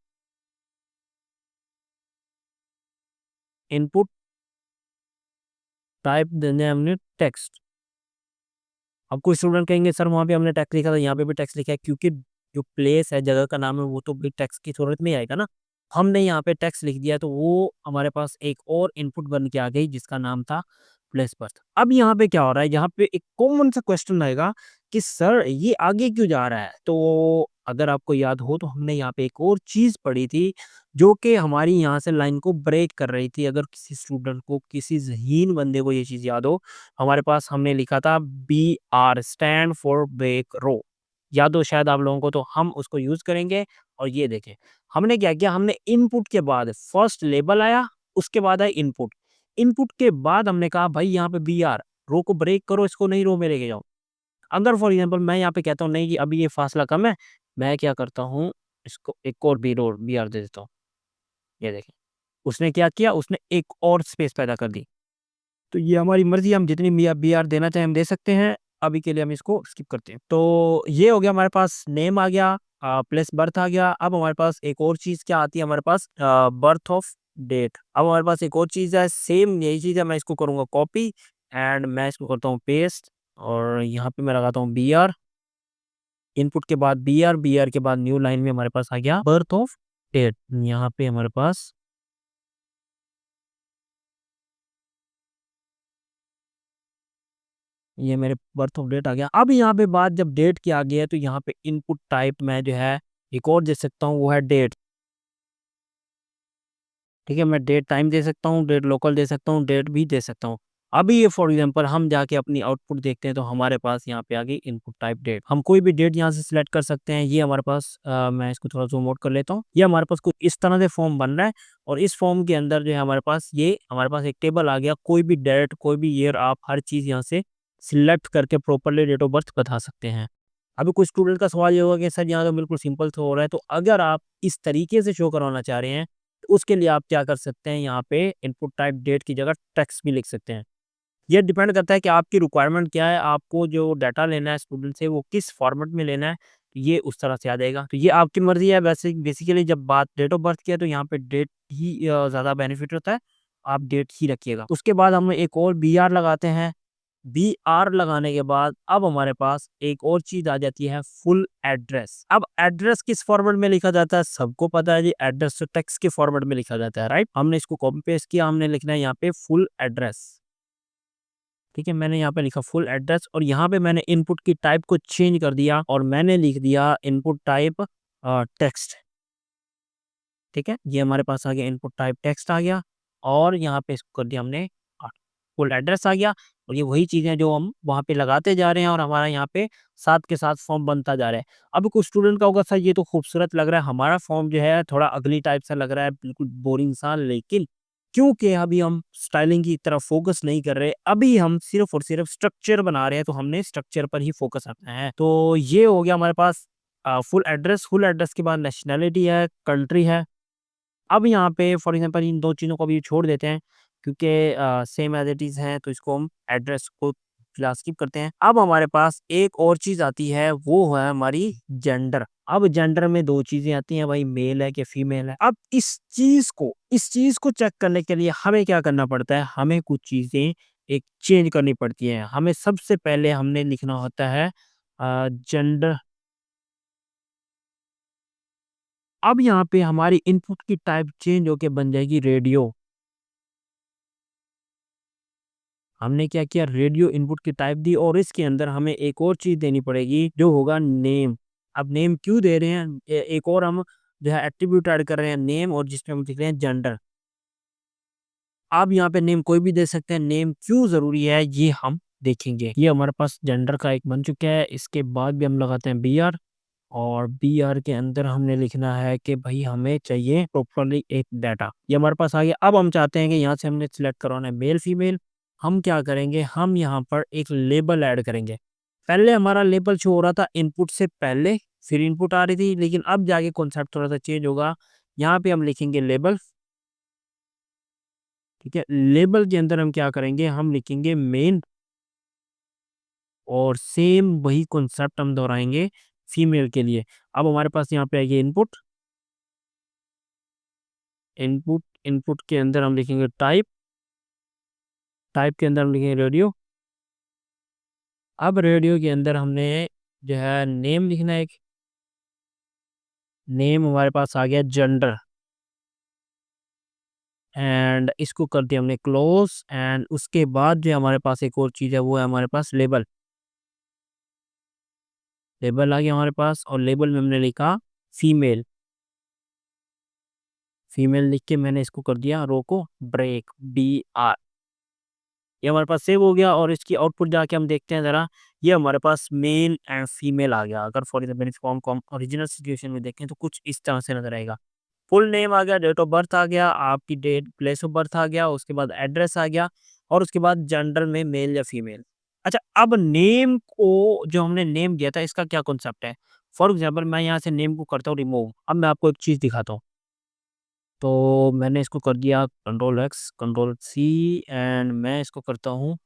इनपुट टाइप देना है हमने टेक्स्ट। अब कोई स्टूडेंट कहेंगे सर वहाँ पे हमने टेक्स्ट लिखा था, यहाँ पे भी टेक्स्ट लिखा है, क्योंकि जो प्लेस है, जगह का नाम है, वो तो भी टेक्स्ट की सूरत में ही आएगा ना। हमने यहाँ पे टेक्स्ट लिख दिया, तो वो हमारे पास एक और इनपुट बन के आ गई, जिसका नाम था प्लेस बर्थ। अब यहाँ पे क्या हो रहा है, यहाँ पे एक कॉमन सा क्वेश्चन आएगा कि सर ये आगे क्यों जा रहा है? तो अगर आपको याद हो, तो हमने यहाँ पे एक और चीज़ पढ़ी थी, जो कि हमारी यहाँ से लाइन को ब्रेक कर रही थी। अगर किसी स्टूडेंट को, किसी ज़हीन बंदे को ये चीज़ याद हो, हमारे पास हमने लिखा था BR स्टैंड फॉर ब्रेक रो। याद हो शायद आप लोगों को, तो हम उसको यूज़ करेंगे। और ये देखें, हमने क्या किया, हमने इनपुट के बाद फर्स्ट लेबल आया, उसके बाद आया इनपुट। इनपुट के बाद हमने कहा भाई यहाँ पे BR, रो को ब्रेक करो, इसको नहीं रो में लेके जाओ। अगर फॉर एग्ज़ाम्पल मैं यहाँ पे कहता हूँ नहीं जी अभी ये फासला कम है, मैं क्या करता हूँ, इसको एक और BR दे देता हूँ। ये देखें, उसने क्या किया, उसने एक और स्पेस पैदा कर दी। तो ये हमारी मर्ज़ी है, हम जितनी BR देना चाहें हम दे सकते हैं। अभी के लिए हम इसको स्किप करते हैं। तो ये हो गया हमारे पास, नेम आ गया, प्लेस बर्थ आ गया। अब हमारे पास एक और चीज़ क्या आती है हमारे पास, बर्थ ऑफ डेट। अब हमारे पास एक और चीज़ है, सेम यही चीज़ है, मैं इसको करूँगा कॉपी, एंड मैं इसको करता हूँ पेस्ट, और यहाँ पे मैं लगाता हूँ BR। इनपुट के बाद BR के बाद न्यू लाइन में हमारे पास आ गया बर्थ ऑफ डेट। यहाँ पे हमारे पास ये मेरे बर्थ ऑफ डेट आ गया। अब यहाँ पे बात जब डेट की आ गई है, तो यहाँ पे इनपुट टाइप मैं जो है एक और दे सकता हूँ, वो है डेट। ठीक है, मैं डेट टाइम दे सकता हूँ, डेट लोकल दे सकता हूँ, डेट भी दे सकता हूँ। अभी ये फॉर एग्जांपल हम जाके अपनी आउटपुट देखते हैं, तो हमारे पास यहाँ पे आ गई इनपुट टाइप डेट। हम कोई भी डेट यहाँ से सिलेक्ट कर सकते हैं। ये हमारे पास मैं इसको थोड़ा ज़ूम आउट कर लेता हूँ। ये हमारे पास कुछ इस तरह से फॉर्म बन रहा है, और इस फॉर्म के अंदर जो है हमारे पास एक टेबल आ गया। कोई भी डेट, कोई भी ईयर, आप हर चीज़ यहाँ से सिलेक्ट करके प्रॉपर्ली डेट ऑफ बर्थ बता सकते हैं। अभी कुछ स्टूडेंट का सवाल ये होगा कि सर यहाँ तो बिल्कुल सिंपल तो हो रहा है, तो अगर आप इस तरीके से शो करवाना चाह रहे हैं, तो उसके लिए आप क्या कर सकते हैं, यहाँ पे इनपुट टाइप डेट की जगह टेक्स्ट भी लिख सकते हैं। ये डिपेंड करता है कि आपकी रिक्वायरमेंट क्या है, आपको जो डाटा लेना है स्टूडेंट से वो किस फॉर्मेट में लेना है, ये उस तरह से आ जाएगा। तो ये आपकी मर्ज़ी है। वैसे बेसिकली जब बात डेट ऑफ बर्थ की है तो यहाँ पे डेट ही ज़्यादा बेनिफिट होता है, आप डेट ही रखिएगा। उसके बाद हम एक और बीआर लगाते हैं। बीआर लगाने के बाद अब हमारे पास एक और चीज़ आ जाती है, फुल एड्रेस। अब एड्रेस किस फॉर्मेट में लिखा जाता है, सबको पता है जी, एड्रेस तो टेक्स्ट के फॉर्मेट में लिखा जाता है, राइट। हमने इसको कॉपी पेस्ट किया, हमने लिखना है यहाँ पे फुल एड्रेस। ठीक है, मैंने यहाँ पे लिखा फुल एड्रेस और यहाँ पे मैंने इनपुट की टाइप को चेंज कर दिया और मैंने लिख दिया इनपुट टाइप टेक्स्ट। ठीक है, ये हमारे पास आ गया, इनपुट टाइप टेक्स्ट आ गया और यहाँ पे इसको कर दिया हमने फुल एड्रेस आ गया। और ये वही चीज़ें जो हम वहाँ पे लगाते जा रहे हैं और हमारा यहाँ पे साथ के साथ फॉर्म बनता जा रहा है। अब कुछ स्टूडेंट का होगा, सर ये तो खूबसूरत लग रहा है, हमारा फॉर्म जो है थोड़ा अगली टाइप सा लग रहा है, बिल्कुल बोरिंग सा, लेकिन क्योंकि अभी हम स्टाइलिंग की तरफ फोकस नहीं कर रहे, अभी हम सिर्फ और सिर्फ स्ट्रक्चर बना रहे हैं, तो हमने स्ट्रक्चर पर ही फोकस रखना है। तो ये हो गया हमारे पास फुल एड्रेस। फुल एड्रेस के बाद नेशनैलिटी है, कंट्री है। अब यहाँ पे फॉर एग्जांपल इन 2 चीज़ों को भी छोड़ देते हैं क्योंकि सेम एज़ इट इज़ हैं, तो इसको हम एड्रेस को फिलहाल स्किप करते हैं। अब हमारे पास एक और चीज़ आती है, वो है हमारी जेंडर। अब जेंडर में 2 चीज़ें आती हैं भाई, मेल है कि फीमेल है। अब इस चीज़ को चेक करने के लिए हमें क्या करना पड़ता है, हमें कुछ चीज़ें एक चेंज करनी पड़ती हैं। हमें सबसे पहले हमने लिखना होता है जेंडर। अब यहाँ पे हमारी इनपुट की टाइप चेंज होके बन जाएगी रेडियो। हमने क्या किया, रेडियो इनपुट की टाइप दी और इसके अंदर हमें एक और चीज़ देनी पड़ेगी जो होगा नेम। अब नेम क्यों दे रहे हैं, एक और हम जो है एट्रीब्यूट ऐड कर रहे हैं नेम, और जिसमें हम लिख रहे हैं जेंडर। आप यहाँ पे नेम कोई भी दे सकते हैं, नेम क्यों ज़रूरी है ये हम देखेंगे। ये हमारे पास जेंडर का एक बन चुका है। इसके बाद भी हम लगाते हैं बीआर और बीआर के अंदर हमने लिखना है कि भाई हमें चाहिए प्रॉपरली एक डाटा। ये हमारे पास आ गया। अब हम चाहते हैं कि यहाँ से हमने सिलेक्ट करवाना है मेल फीमेल। हम क्या करेंगे, हम यहाँ पर एक लेबल ऐड करेंगे। पहले हमारा लेबल शो हो रहा था इनपुट से पहले, फिर इनपुट आ रही थी, लेकिन अब जाके कॉन्सेप्ट थोड़ा सा चेंज होगा। यहाँ पे हम लिखेंगे लेबल। ठीक है, लेबल के अंदर हम क्या करेंगे, हम लिखेंगे मेन और सेम वही कॉन्सेप्ट हम दोहराएंगे फीमेल के लिए। अब हमारे पास यहाँ पे आएगी इनपुट। इनपुट के अंदर हम लिखेंगे टाइप। टाइप के अंदर हम लिखेंगे रेडियो। अब रेडियो के अंदर हमने जो है नेम लिखना है एक। नेम हमारे पास आ गया जेंडर एंड इसको कर दिया हमने क्लोज। एंड उसके बाद जो हमारे पास एक और चीज़ है वो है हमारे पास लेबल। लेबल आ गया हमारे पास और लेबल में हमने लिखा फीमेल। फीमेल लिख के मैंने इसको कर दिया रो को ब्रेक, BR। ये हमारे पास सेव हो गया और इसकी आउटपुट जाके हम देखते हैं ज़रा। ये हमारे पास मेल एंड फीमेल आ गया। अगर फॉर एग्जाम्पल फॉर्म को हम ओरिजिनल सिचुएशन में देखें तो कुछ इस तरह से नजर आएगा। फुल नेम आ गया, डेट ऑफ बर्थ आ गया, आपकी डेट प्लेस ऑफ बर्थ आ गया, उसके बाद एड्रेस आ गया और उसके बाद जेंडर में मेल या फीमेल। अच्छा, अब नेम को जो हमने नेम दिया था इसका क्या कॉन्सेप्ट है। फॉर एग्जाम्पल मैं यहाँ से नेम को करता हूँ रिमूव। अब मैं आपको एक चीज़ दिखाता हूँ। तो मैंने इसको कर दिया Ctrl+X Ctrl+C एंड मैं इसको करता हूँ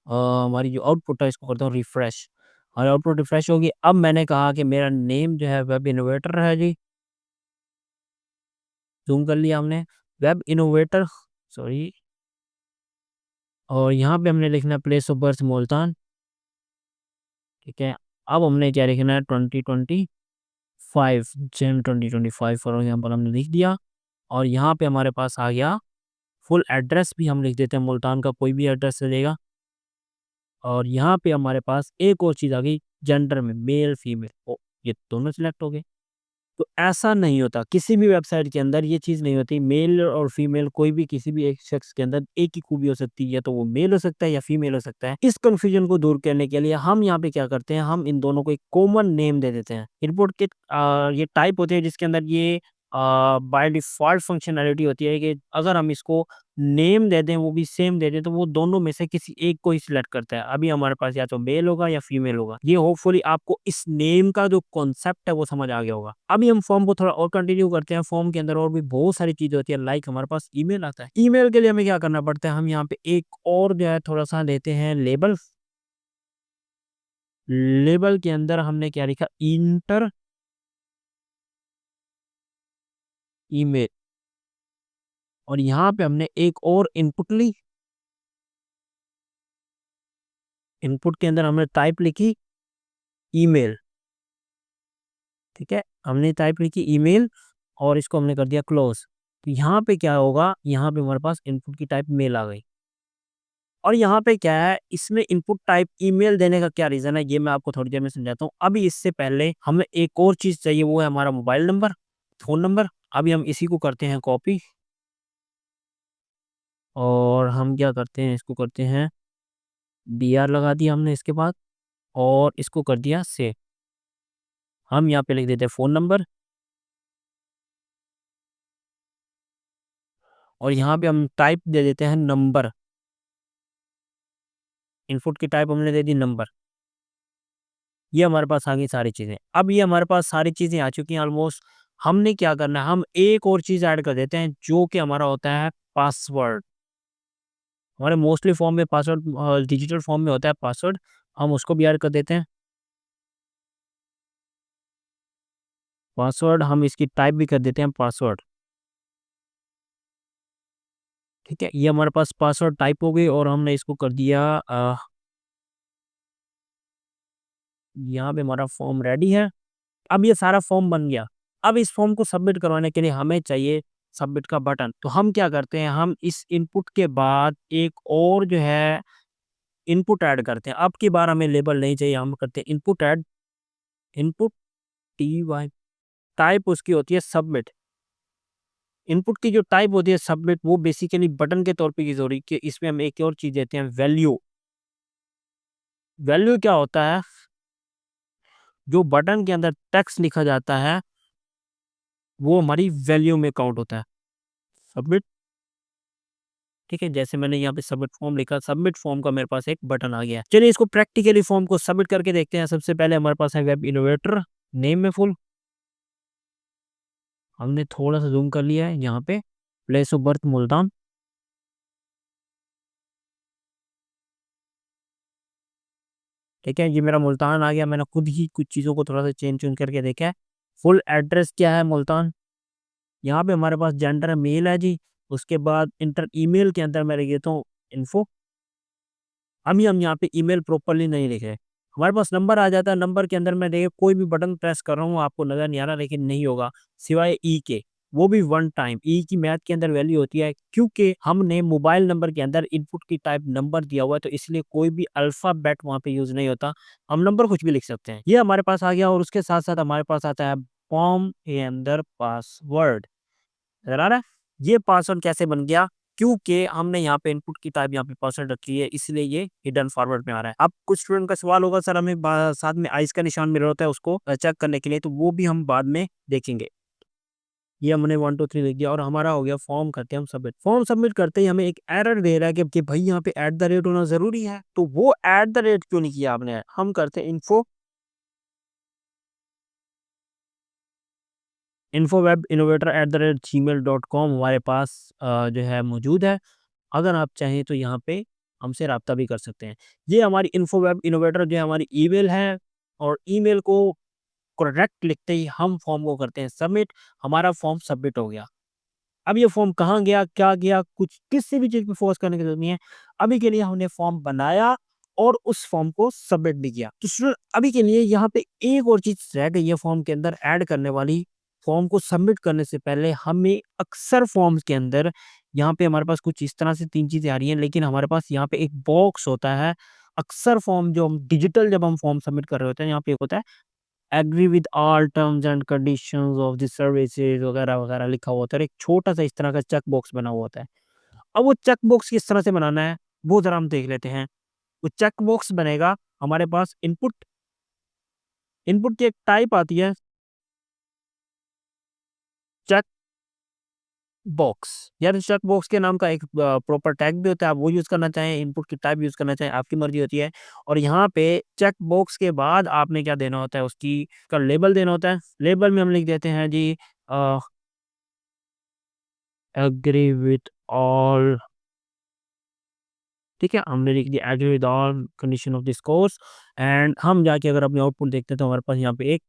हमारी जो आउटपुट है इसको करता हूँ रिफ्रेश। और आउटपुट रिफ्रेश होगी। अब मैंने कहा कि मेरा नेम जो है वेब इनोवेटर है जी। ज़ूम कर लिया हमने, वेब इनोवेटर, सॉरी। और यहाँ पे हमने लिखना है प्लेस ऑफ बर्थ मुल्तान। ठीक है, अब हमने क्या लिखना है 2025 जन 2025 फॉर एग्जाम्पल हमने लिख दिया। और यहाँ पे हमारे पास आ गया फुल एड्रेस भी हम लिख देते हैं, मुल्तान का कोई भी एड्रेस चलेगा। और यहाँ पे हमारे पास एक और चीज़ आ गई जेंडर में मेल फीमेल, ओ ये दोनों सिलेक्ट हो गए। तो ऐसा नहीं होता किसी भी वेबसाइट के अंदर, ये चीज़ नहीं होती मेल और फीमेल। कोई भी किसी भी एक शख्स के अंदर एक ही खूबी हो सकती है, तो वो मेल हो सकता है या फीमेल हो सकता है। इस कंफ्यूजन को दूर करने के लिए हम यहाँ पे क्या करते हैं, हम इन दोनों को एक कॉमन नेम दे देते हैं। इनपुट के ये टाइप होते हैं जिसके अंदर ये बाय डिफ़ॉल्ट फंक्शनैलिटी होती है कि अगर हम इसको नेम दे दें, वो भी सेम दे दें, तो वो दोनों में से किसी एक को ही सिलेक्ट करता है। अभी हमारे पास या तो मेल होगा या फीमेल होगा। ये होपफुली आपको इस नेम का जो कॉन्सेप्ट है वो समझ आ गया होगा। अभी हम फॉर्म को थोड़ा और कंटिन्यू करते हैं। फॉर्म के अंदर और भी बहुत सारी चीज़ें होती है, लाइक हमारे पास ईमेल आता है। ईमेल के लिए हमें क्या करना पड़ता है, हम यहाँ पे एक और जो है थोड़ा-सा लेते हैं लेबल। लेबल के अंदर हमने क्या लिखा, इंटर ईमेल, और यहाँ पे हमने एक और इनपुट ली। इनपुट के अंदर हमने टाइप लिखी ईमेल, ठीक है? हमने टाइप लिखी ईमेल और इसको हमने कर दिया क्लोज़। तो यहाँ पे क्या होगा, यहाँ पे हमारे पास इनपुट की टाइप मेल आ गई। और यहाँ पे क्या है, इसमें इनपुट टाइप ईमेल देने का क्या रीज़न है, ये मैं आपको थोड़ी देर में समझाता हूँ। अभी इससे पहले हमें एक और चीज़ चाहिए, वो है हमारा मोबाइल नंबर, फ़ोन नंबर। अभी हम इसी को करते हैं कॉपी, और हम क्या करते हैं, इसको करते हैं BR लगा दिया हमने इसके बाद, और इसको कर दिया सेव। हम यहाँ पे लिख देते हैं फ़ोन नंबर, और यहाँ पे हम टाइप दे देते हैं नंबर। इनपुट की टाइप हमने दे दी नंबर। ये हमारे पास आ गई सारी चीज़ें। अब ये हमारे पास सारी चीज़ें आ चुकी हैं ऑलमोस्ट। हमने क्या करना है, हम एक और चीज़ ऐड कर देते हैं जो कि हमारा होता है पासवर्ड। हमारे मोस्टली फॉर्म में पासवर्ड, डिजिटल फॉर्म में होता है पासवर्ड। हम उसको भी ऐड कर देते हैं। पासवर्ड हम इसकी टाइप भी कर देते हैं पासवर्ड। ठीक है? ये हमारे पास पासवर्ड टाइप हो गई, और हमने इसको कर दिया यहाँ पे हमारा फॉर्म रेडी है। अब ये सारा फॉर्म बन गया। अब इस फॉर्म को सबमिट करवाने के लिए हमें चाहिए सबमिट का बटन। तो हम क्या करते हैं, हम इस इनपुट के बाद एक और जो है इनपुट ऐड करते हैं। अब की बार हमें लेबल नहीं चाहिए, हम करते हैं input add, input TY, type उसकी होती है सबमिट। इनपुट की जो टाइप होती है सबमिट, वो बेसिकली बटन के तौर पे यूज़ हो रही है कि इसमें हम एक और चीज़ देते हैं वैल्यू। वैल्यू क्या होता है, जो बटन के अंदर टेक्स्ट लिखा जाता है, वो हमारी वैल्यू में काउंट होता है। सबमिट, ठीक है? जैसे मैंने यहाँ पे सबमिट फॉर्म लिखा, सबमिट फॉर्म का मेरे पास एक बटन आ गया। चलिए इसको प्रैक्टिकली फॉर्म को सबमिट करके देखते हैं। सबसे पहले हमारे पास है वेब इनोवेटर, नेम में फुल, हमने थोड़ा-सा ज़ूम कर लिया है यहाँ पे, प्लेस ऑफ बर्थ मुल्तान, ठीक है? ये मेरा मुल्तान आ गया। मैंने खुद ही कुछ चीज़ों को थोड़ा-सा चेंज-चूंज करके देखा है। फुल एड्रेस क्या है मुल्तान, यहाँ पे हमारे पास जेंडर मेल है जी। उसके बाद इंटर ईमेल के अंदर मैं लिख देता हूँ इन्फो। अभी हम यहाँ पे ईमेल प्रॉपर्ली नहीं लिखे। हमारे पास नंबर आ जाता है, नंबर के अंदर मैं देखिए कोई भी बटन प्रेस कर रहा हूँ, आपको नज़र नहीं आ रहा, लेकिन नहीं होगा, सिवाय ई के, वो भी वन टाइम। ई की मैथ के अंदर वैल्यू होती है, क्योंकि हमने मोबाइल नंबर के अंदर इनपुट की टाइप नंबर दिया हुआ है, तो इसलिए कोई भी अल्फ़ाबेट वहाँ पे यूज़ नहीं होता। हम नंबर कुछ भी लिख सकते हैं। ये हमारे पास आ गया, और उसके साथ-साथ हमारे पास आता है फॉर्म के अंदर पासवर्ड। नज़र आ रहा है? ये पासवर्ड कैसे बन गया? क्योंकि हमने यहाँ पे इनपुट की टाइप यहाँ पे पासवर्ड रखी है, इसलिए ये हिडन फॉरवर्ड में आ रहा है। अब कुछ स्टूडेंट का सवाल होगा, सर हमें साथ में आइस का निशान मिल होता है उसको चेक करने के लिए, तो वो भी हम बाद में देखेंगे। ये हमने 1 2 3 लिख दिया, और हमारा हो गया। फॉर्म करते हैं हम सबमिट। फॉर्म सबमिट करते ही हमें एक एरर दे रहा है कि भाई यहाँ पे एट द रेट होना जरूरी है। तो वो एट द रेट क्यों नहीं किया आपने? हम करते हैं info web innovator at the rate gmail.com हमारे पास जो है मौजूद है। अगर आप चाहें तो यहाँ पे हमसे राब्ता भी कर सकते हैं। ये हमारी इन्फो वेब इनोवेटर जो है हमारी ईमेल है, और ईमेल को करेक्ट लिखते ही हम फॉर्म को करते हैं सबमिट। हमारा फॉर्म सबमिट हो गया। अब ये फॉर्म कहाँ गया, क्या गया, कुछ किसी भी चीज़ पे फोर्स करने की ज़रूरत नहीं है। अभी के लिए हमने फॉर्म बनाया और उस फॉर्म को सबमिट भी किया। तो स्टूडेंट अभी के लिए यहाँ पे एक और चीज़ रह गई है फॉर्म के अंदर ऐड करने वाली। फॉर्म को सबमिट करने से पहले हमें अक्सर फॉर्म्स के अंदर यहाँ पे हमारे पास कुछ इस तरह से 3 चीज़ें आ रही हैं, लेकिन हमारे पास यहाँ पे एक बॉक्स होता है। अक्सर फॉर्म जो हम डिजिटल जब हम फॉर्म सबमिट कर रहे होते हैं, यहाँ पे एक होता है agree with all terms and conditions of the services वगैरह वगैरह लिखा हुआ होता है, और एक छोटा सा इस तरह का चेक बॉक्स बना हुआ होता है। अब वो चेक बॉक्स किस तरह से बनाना है, वो जरा हम देख लेते हैं। वो चेक बॉक्स बनेगा हमारे पास इनपुट, इनपुट की एक टाइप आती है चेक बॉक्स या चेक बॉक्स के नाम का एक प्रॉपर टैग भी होता है, आप वो यूज़ करना चाहें, इनपुट की टाइप यूज़ करना चाहें, आपकी मर्ज़ी होती है। और यहाँ पे चेक बॉक्स के बाद आपने क्या देना होता है, उसकी का लेबल देना होता है। लेबल में हम लिख देते हैं जी अ, एग्री विथ ऑल, ठीक है? हमने लिख दिया agree with all condition of this course and हम जाके अगर अपने आउटपुट देखते हैं तो हमारे पास यहाँ पे एक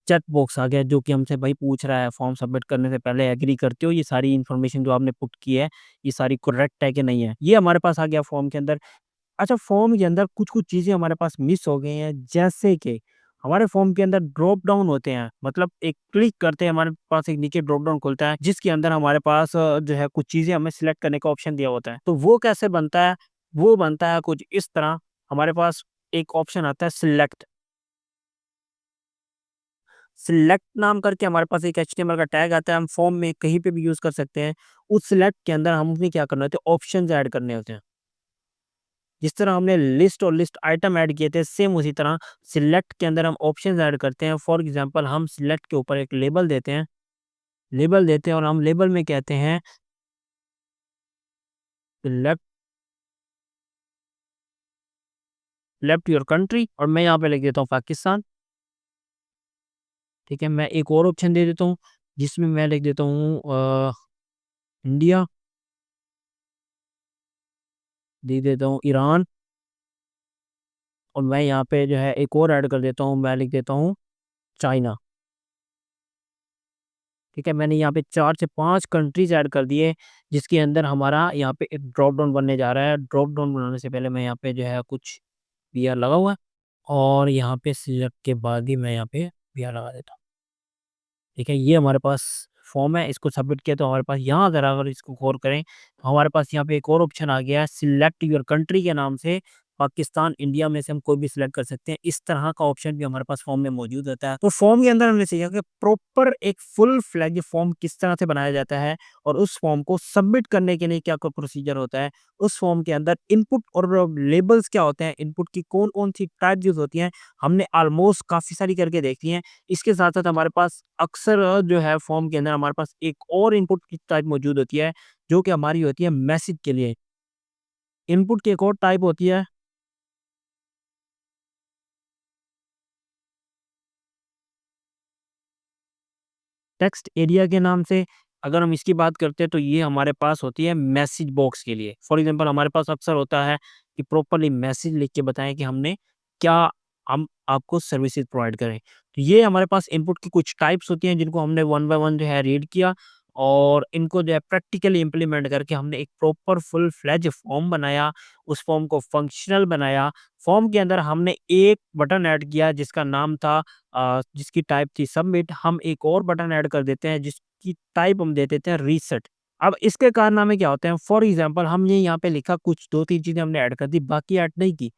चेक बॉक्स आ गया जो कि हमसे भाई पूछ रहा है फॉर्म सबमिट करने से पहले एग्री करते हो ये सारी इन्फॉर्मेशन जो आपने पुट की है, ये सारी करेक्ट है कि नहीं है? ये हमारे पास आ गया फॉर्म के अंदर। अच्छा, फॉर्म के अंदर कुछ-कुछ चीज़ें हमारे पास मिस हो गई हैं, जैसे कि हमारे फॉर्म के अंदर ड्रॉप डाउन होते हैं, मतलब एक क्लिक करते हैं हमारे पास एक नीचे ड्रॉप डाउन खुलता है, जिसके अंदर हमारे पास जो है कुछ चीज़ें हमें सिलेक्ट करने का ऑप्शन दिया होता है। तो वो कैसे बनता है? वो बनता है कुछ इस तरह, हमारे पास एक ऑप्शन आता है सिलेक्ट। सिलेक्ट नाम करके हमारे पास एक एचटीएमएल का टैग आता है, हम फॉर्म में कहीं पे भी यूज़ कर सकते हैं। उस सिलेक्ट के अंदर हमें क्या करना होता है, ऑप्शंस ऐड करने होते हैं। जिस तरह हमने लिस्ट और लिस्ट आइटम ऐड किए थे, सेम उसी तरह सिलेक्ट के अंदर हम ऑप्शंस ऐड करते हैं। फॉर एग्ज़ाम्पल हम सिलेक्ट के ऊपर एक लेबल देते हैं और हम लेबल में कहते हैं सिलेक्ट सिलेक्ट योर कंट्री और मैं यहाँ पे लिख देता हूँ पाकिस्तान, ठीक है? मैं एक और ऑप्शन दे देता हूँ, जिसमें मैं लिख देता हूँ इंडिया, दे देता हूँ ईरान और मैं यहाँ पे जो है एक और ऐड कर देता हूँ, मैं लिख देता हूँ चाइना। ठीक है, मैंने यहाँ पे 4 से 5 कंट्रीज़ ऐड कर दिए, जिसके अंदर हमारा यहाँ पे एक ड्रॉप डाउन बनने जा रहा है। ड्रॉप डाउन बनाने से पहले मैं यहाँ पे जो है कुछ पीआर लगा हुआ है और यहाँ पे सिलेक्ट के बाद ही मैं यहाँ पे पीआर लगा देता हूँ। ठीक है, ये हमारे पास फॉर्म है, इसको सबमिट किया तो हमारे पास यहाँ ज़रा अगर इसको गौर करें, तो हमारे पास यहाँ पे एक और ऑप्शन आ गया है सिलेक्ट योर कंट्री के नाम से, पाकिस्तान, इंडिया में से हम कोई भी सिलेक्ट कर सकते हैं। इस तरह का ऑप्शन भी हमारे पास फॉर्म में मौजूद होता है। तो फॉर्म के अंदर हमने सीखा कि प्रॉपर एक फुल फ्लेज फॉर्म किस तरह से बनाया जाता है और उस फॉर्म को सबमिट करने के लिए क्या-क्या प्रोसीजर होता है। उस फॉर्म के अंदर इनपुट और लेबल्स क्या होते हैं, इनपुट की कौन-कौन सी टाइप यूज़ होती हैं, हमने ऑलमोस्ट काफ़ी सारी करके देख ली हैं। इसके साथ-साथ हमारे पास अक्सर जो है फॉर्म के अंदर हमारे पास एक और इनपुट की टाइप मौजूद होती है, जो कि हमारी होती है मैसेज के लिए। इनपुट की एक और टाइप होती है टेक्स्ट एरिया के नाम से। अगर हम इसकी बात करते हैं तो ये हमारे पास होती है मैसेज बॉक्स के लिए। फॉर एग्ज़ाम्पल हमारे पास अक्सर होता है कि प्रॉपर्ली मैसेज लिख के बताएँ कि हमने क्या हम आपको सर्विसेज़ प्रोवाइड करें। तो ये हमारे पास इनपुट की कुछ टाइप्स होती हैं जिनको हमने वन बाय वन जो है रीड किया और इनको जो है प्रैक्टिकली इम्प्लीमेंट करके हमने एक प्रॉपर फुल फ्लेज फॉर्म बनाया, उस फॉर्म को फंक्शनल बनाया। फॉर्म के अंदर हमने एक बटन ऐड किया जिसका नाम था जिसकी टाइप थी सबमिट। हम एक और बटन ऐड कर देते हैं जिसकी टाइप हम दे देते हैं रीसेट। अब इसके कारनामे क्या होते हैं, फॉर एग्जांपल हमने यहाँ पे लिखा कुछ 2-3 चीज़ें हमने ऐड कर दी, बाकी ऐड नहीं की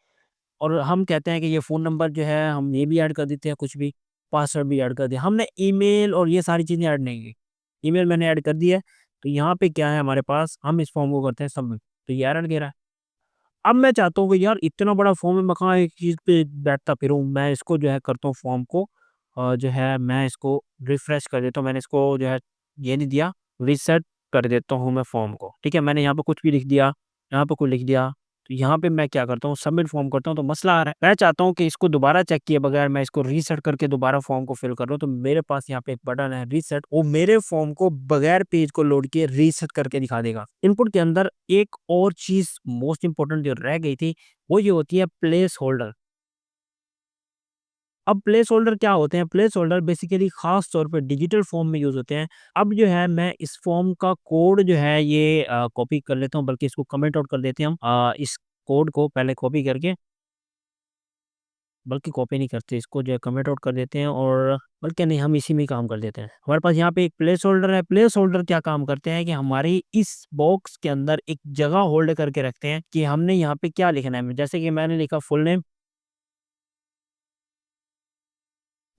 और हम कहते हैं कि ये फ़ोन नंबर जो है हम ये भी ऐड कर देते हैं कुछ भी, पासवर्ड भी ऐड कर दिया। हमने ईमेल और ये सारी चीज़ें ऐड नहीं की। ईमेल मैंने ऐड कर दी है, तो यहाँ पे क्या है हमारे पास, हम इस फॉर्म को करते हैं सबमिट, तो ये एरर दे रहा है। अब मैं चाहता हूँ कि यार इतना बड़ा फ़ॉर्म है, मैं कहाँ एक चीज़ पे बैठता फिरूँ। मैं इसको जो है करता हूँ फ़ॉर्म को जो है मैं इसको रिफ्रेश कर देता हूँ। मैंने इसको जो है ये नहीं दिया, रीसेट कर देता हूँ मैं फ़ॉर्म को। ठीक है? मैंने यहाँ पे कुछ भी लिख दिया, यहाँ पे कुछ लिख दिया, तो यहाँ पे मैं क्या करता हूँ सबमिट फ़ॉर्म करता हूँ तो मसला आ रहा है। मैं चाहता हूँ कि इसको दोबारा चेक किए बगैर मैं इसको रीसेट करके दोबारा फ़ॉर्म को फिल कर रहा हूँ, तो मेरे पास यहाँ पे एक बटन है रीसेट, वो मेरे फ़ॉर्म को बगैर पेज को लोड किए रीसेट करके दिखा देगा। इनपुट के अंदर एक और चीज़ मोस्ट इम्पोर्टेंट जो रह गई थी, वो ये होती है प्लेस होल्डर। अब प्लेस होल्डर क्या होते हैं? प्लेस होल्डर बेसिकली ख़ास तौर पे डिजिटल फ़ॉर्म में यूज़ होते हैं। अब जो है मैं इस फ़ॉर्म का कोड जो है ये कॉपी कर लेता हूँ, बल्कि इसको कमेंट आउट कर देते हैं हम। इस कोड को पहले कॉपी करके, बल्कि कॉपी नहीं करते, इसको जो है कमेंट आउट कर देते हैं और बल्कि नहीं, हम इसी में ही काम कर देते हैं। हमारे पास यहाँ पे एक प्लेस होल्डर है। प्लेस होल्डर क्या काम करते हैं कि हमारी इस बॉक्स के अंदर एक जगह होल्ड करके रखते हैं कि हमने यहाँ पे क्या लिखना है। जैसे कि मैंने लिखा फुल नेम,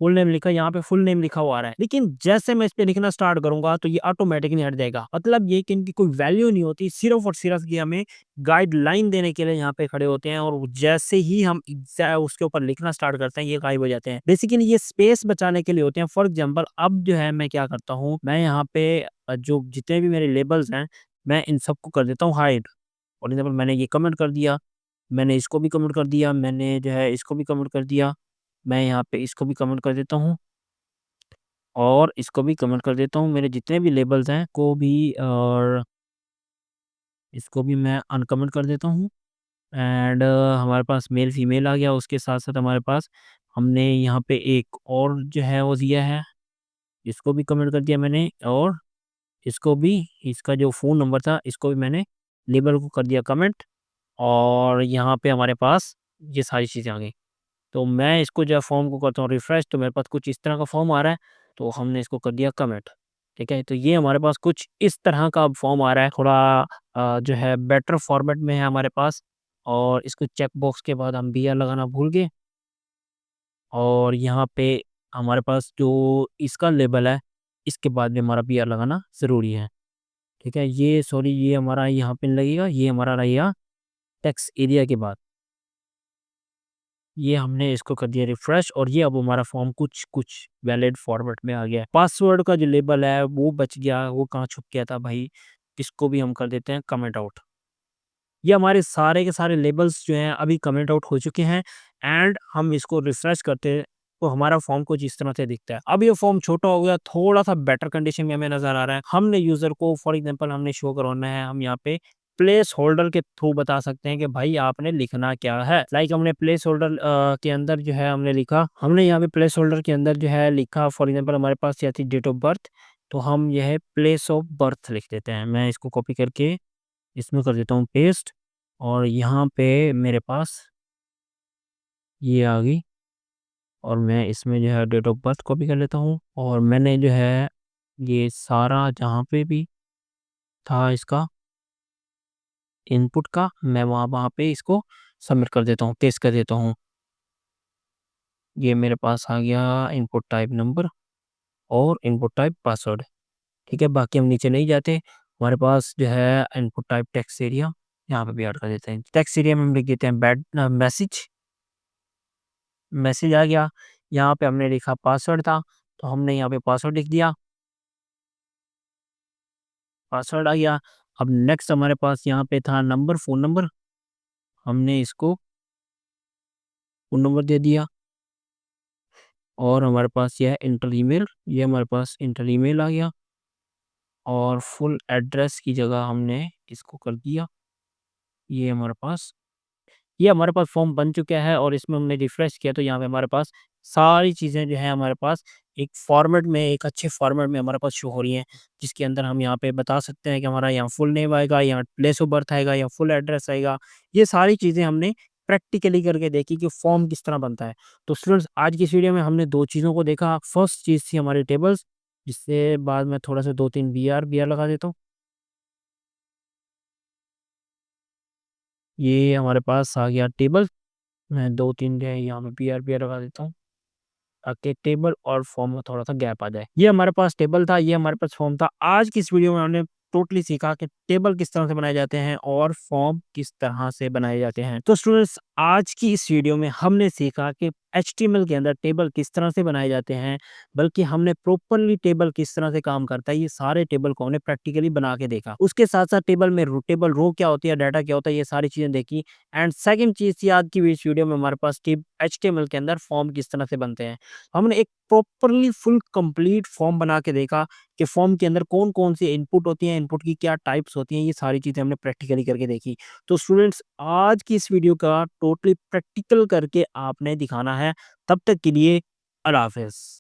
फुल नेम लिखा, यहाँ पे फुल नेम लिखा हुआ आ रहा है, लेकिन जैसे मैं इस पे लिखना स्टार्ट करूंगा तो ये ऑटोमेटिकली हट जाएगा। मतलब ये कि इनकी कोई वैल्यू नहीं होती, सिर्फ और सिर्फ ये हमें गाइडलाइन देने के लिए यहाँ पे खड़े होते हैं, और जैसे ही हम उसके ऊपर लिखना स्टार्ट करते हैं ये गायब हो जाते हैं। बेसिकली ये स्पेस बचाने के लिए होते हैं। फॉर एग्जाम्पल अब जो है मैं क्या करता हूँ, मैं यहाँ पे जो जितने भी मेरे लेबल्स हैं मैं इन सबको कर देता हूँ हाइड। फॉर एग्जाम्पल मैंने ये कमेंट कर दिया, मैंने इसको भी कमेंट कर दिया, मैंने जो है इसको भी कमेंट कर दिया, मैं यहाँ पे इसको भी कमेंट कर देता हूँ और इसको भी कमेंट कर देता हूँ। मेरे जितने भी लेबल्स हैं को भी, और इसको भी मैं अनकमेंट कर देता हूँ। एंड हमारे पास मेल फीमेल आ गया। उसके साथ साथ हमारे पास हमने यहाँ पे एक और जो है वो दिया है, इसको भी कमेंट कर दिया मैंने, और इसको भी, इसका जो फ़ोन नंबर था इसको भी मैंने लेबल को कर दिया कमेंट। और यहाँ पे हमारे पास ये सारी चीज़ें आ गई। तो मैं इसको जब फॉर्म को करता हूँ रिफ्रेश तो मेरे पास कुछ इस तरह का फॉर्म आ रहा है, तो हमने इसको कर दिया कमेंट। ठीक है, तो ये हमारे पास कुछ इस तरह का अब फॉर्म आ रहा है, थोड़ा जो है बेटर फॉर्मेट में है हमारे पास। और इसको चेक बॉक्स के बाद हम BR लगाना भूल गए, और यहाँ पे हमारे पास जो इसका लेबल है इसके बाद में हमारा BR लगाना ज़रूरी है। ठीक है, ये सॉरी ये हमारा यहाँ पे नहीं लगेगा, ये हमारा रहेगा टेक्स्ट एरिया के बाद। ये हमने इसको कर दिया रिफ्रेश, और ये अब हमारा फॉर्म कुछ कुछ वैलिड फॉर्मेट में आ गया है। पासवर्ड का जो लेबल है वो बच गया, वो कहाँ छुप गया था भाई, इसको भी हम कर देते हैं कमेंट आउट। ये हमारे सारे के सारे लेबल्स जो हैं अभी कमेंट आउट हो चुके हैं। एंड हम इसको रिफ्रेश करते हैं तो हमारा फॉर्म कुछ इस तरह से दिखता है। अब ये फॉर्म छोटा हो गया, थोड़ा सा बेटर कंडीशन में हमें नजर आ रहा है। हमने यूजर को फॉर एग्जांपल हमने शो करवाना है, हम यहाँ पे प्लेस होल्डर के थ्रू बता सकते हैं कि भाई आपने लिखना क्या है। लाइक हमने प्लेस होल्डर के अंदर जो है हमने लिखा, हमने यहाँ पे प्लेस होल्डर के अंदर जो है लिखा, फॉर एग्जांपल हमारे पास यह थी डेट ऑफ बर्थ, तो हम यह प्लेस ऑफ बर्थ लिख देते हैं। मैं इसको कॉपी करके इसमें कर देता हूँ पेस्ट, और यहाँ पे मेरे पास ये आ गई, और मैं इसमें जो है डेट ऑफ बर्थ कॉपी कर लेता हूँ, और मैंने जो है ये सारा जहाँ पे भी था इसका इनपुट का, मैं वहाँ वहाँ पे इसको सबमिट कर देता हूँ, पेस्ट कर देता हूँ। ये मेरे पास आ गया इनपुट टाइप नंबर और इनपुट टाइप पासवर्ड। ठीक है, बाकी हम नीचे नहीं जाते। हमारे पास जो है इनपुट टाइप टेक्स्ट एरिया, यहाँ पे भी ऐड कर देते हैं। टेक्स्ट एरिया में हम लिख देते हैं बैड मैसेज, मैसेज आ गया। यहाँ पे हमने लिखा पासवर्ड था, तो हमने यहाँ पे पासवर्ड लिख दिया, पासवर्ड आ गया। अब नेक्स्ट हमारे पास यहाँ पे था नंबर, फ़ोन नंबर, हमने इसको फ़ोन नंबर दे दिया। और हमारे पास ये है इंटर ईमेल, ये हमारे पास इंटर ईमेल आ गया। और फुल एड्रेस की जगह हमने इसको कर दिया, ये हमारे पास, ये हमारे पास फॉर्म बन चुका है। और इसमें हमने रिफ्रेश किया तो यहाँ पे हमारे पास सारी चीज़ें जो है हमारे पास एक फॉर्मेट में, एक अच्छे फॉर्मेट में हमारे पास शो हो रही हैं, जिसके अंदर हम यहाँ पे बता सकते हैं कि हमारा यहाँ फुल नेम आएगा, यहाँ प्लेस ऑफ बर्थ आएगा, या फुल एड्रेस आएगा। ये सारी चीज़ें हमने प्रैक्टिकली करके देखी कि फॉर्म किस तरह बनता है। तो स्टूडेंट्स आज की इस वीडियो में हमने दो चीज़ों को देखा। फर्स्ट चीज़ थी हमारी टेबल्स, जिससे बाद में थोड़ा सा 2-3 BR लगा देता हूँ। ये हमारे पास आ गया टेबल, मैं 2-3 जो है यहाँ पे BR लगा देता हूँ, ताकि टेबल और फॉर्म में थोड़ा-सा गैप आ जाए। ये हमारे पास टेबल था, ये हमारे पास फॉर्म था। आज की इस वीडियो में हमने टोटली सीखा कि टेबल किस तरह से बनाए जाते हैं और फॉर्म किस तरह से बनाए जाते हैं। तो स्टूडेंट्स आज की इस वीडियो में हमने सीखा कि HTML के अंदर टेबल किस तरह से बनाए जाते हैं, बल्कि हमने प्रॉपर्ली टेबल किस तरह से काम करता है, ये सारे टेबल को हमने प्रैक्टिकली बना के देखा। उसके साथ-साथ टेबल में टेबल रो क्या होती है, डाटा क्या होता है, ये सारी चीज़ें देखी। एंड सेकंड चीज़ थी आज की इस वीडियो में हमारे पास कि HTML के अंदर फॉर्म किस तरह से बनते हैं। हमने एक प्रॉपरली फुल कंप्लीट फॉर्म बना के देखा कि फॉर्म के अंदर कौन-कौन सी इनपुट होती हैं, इनपुट की क्या टाइप्स होती हैं, ये सारी चीज़ें हमने प्रैक्टिकली करके देखी। तो स्टूडेंट्स आज की इस वीडियो का टोटली प्रैक्टिकल करके आपने दिखाना है। तब तक के लिए अल्लाह हाफ़िज़।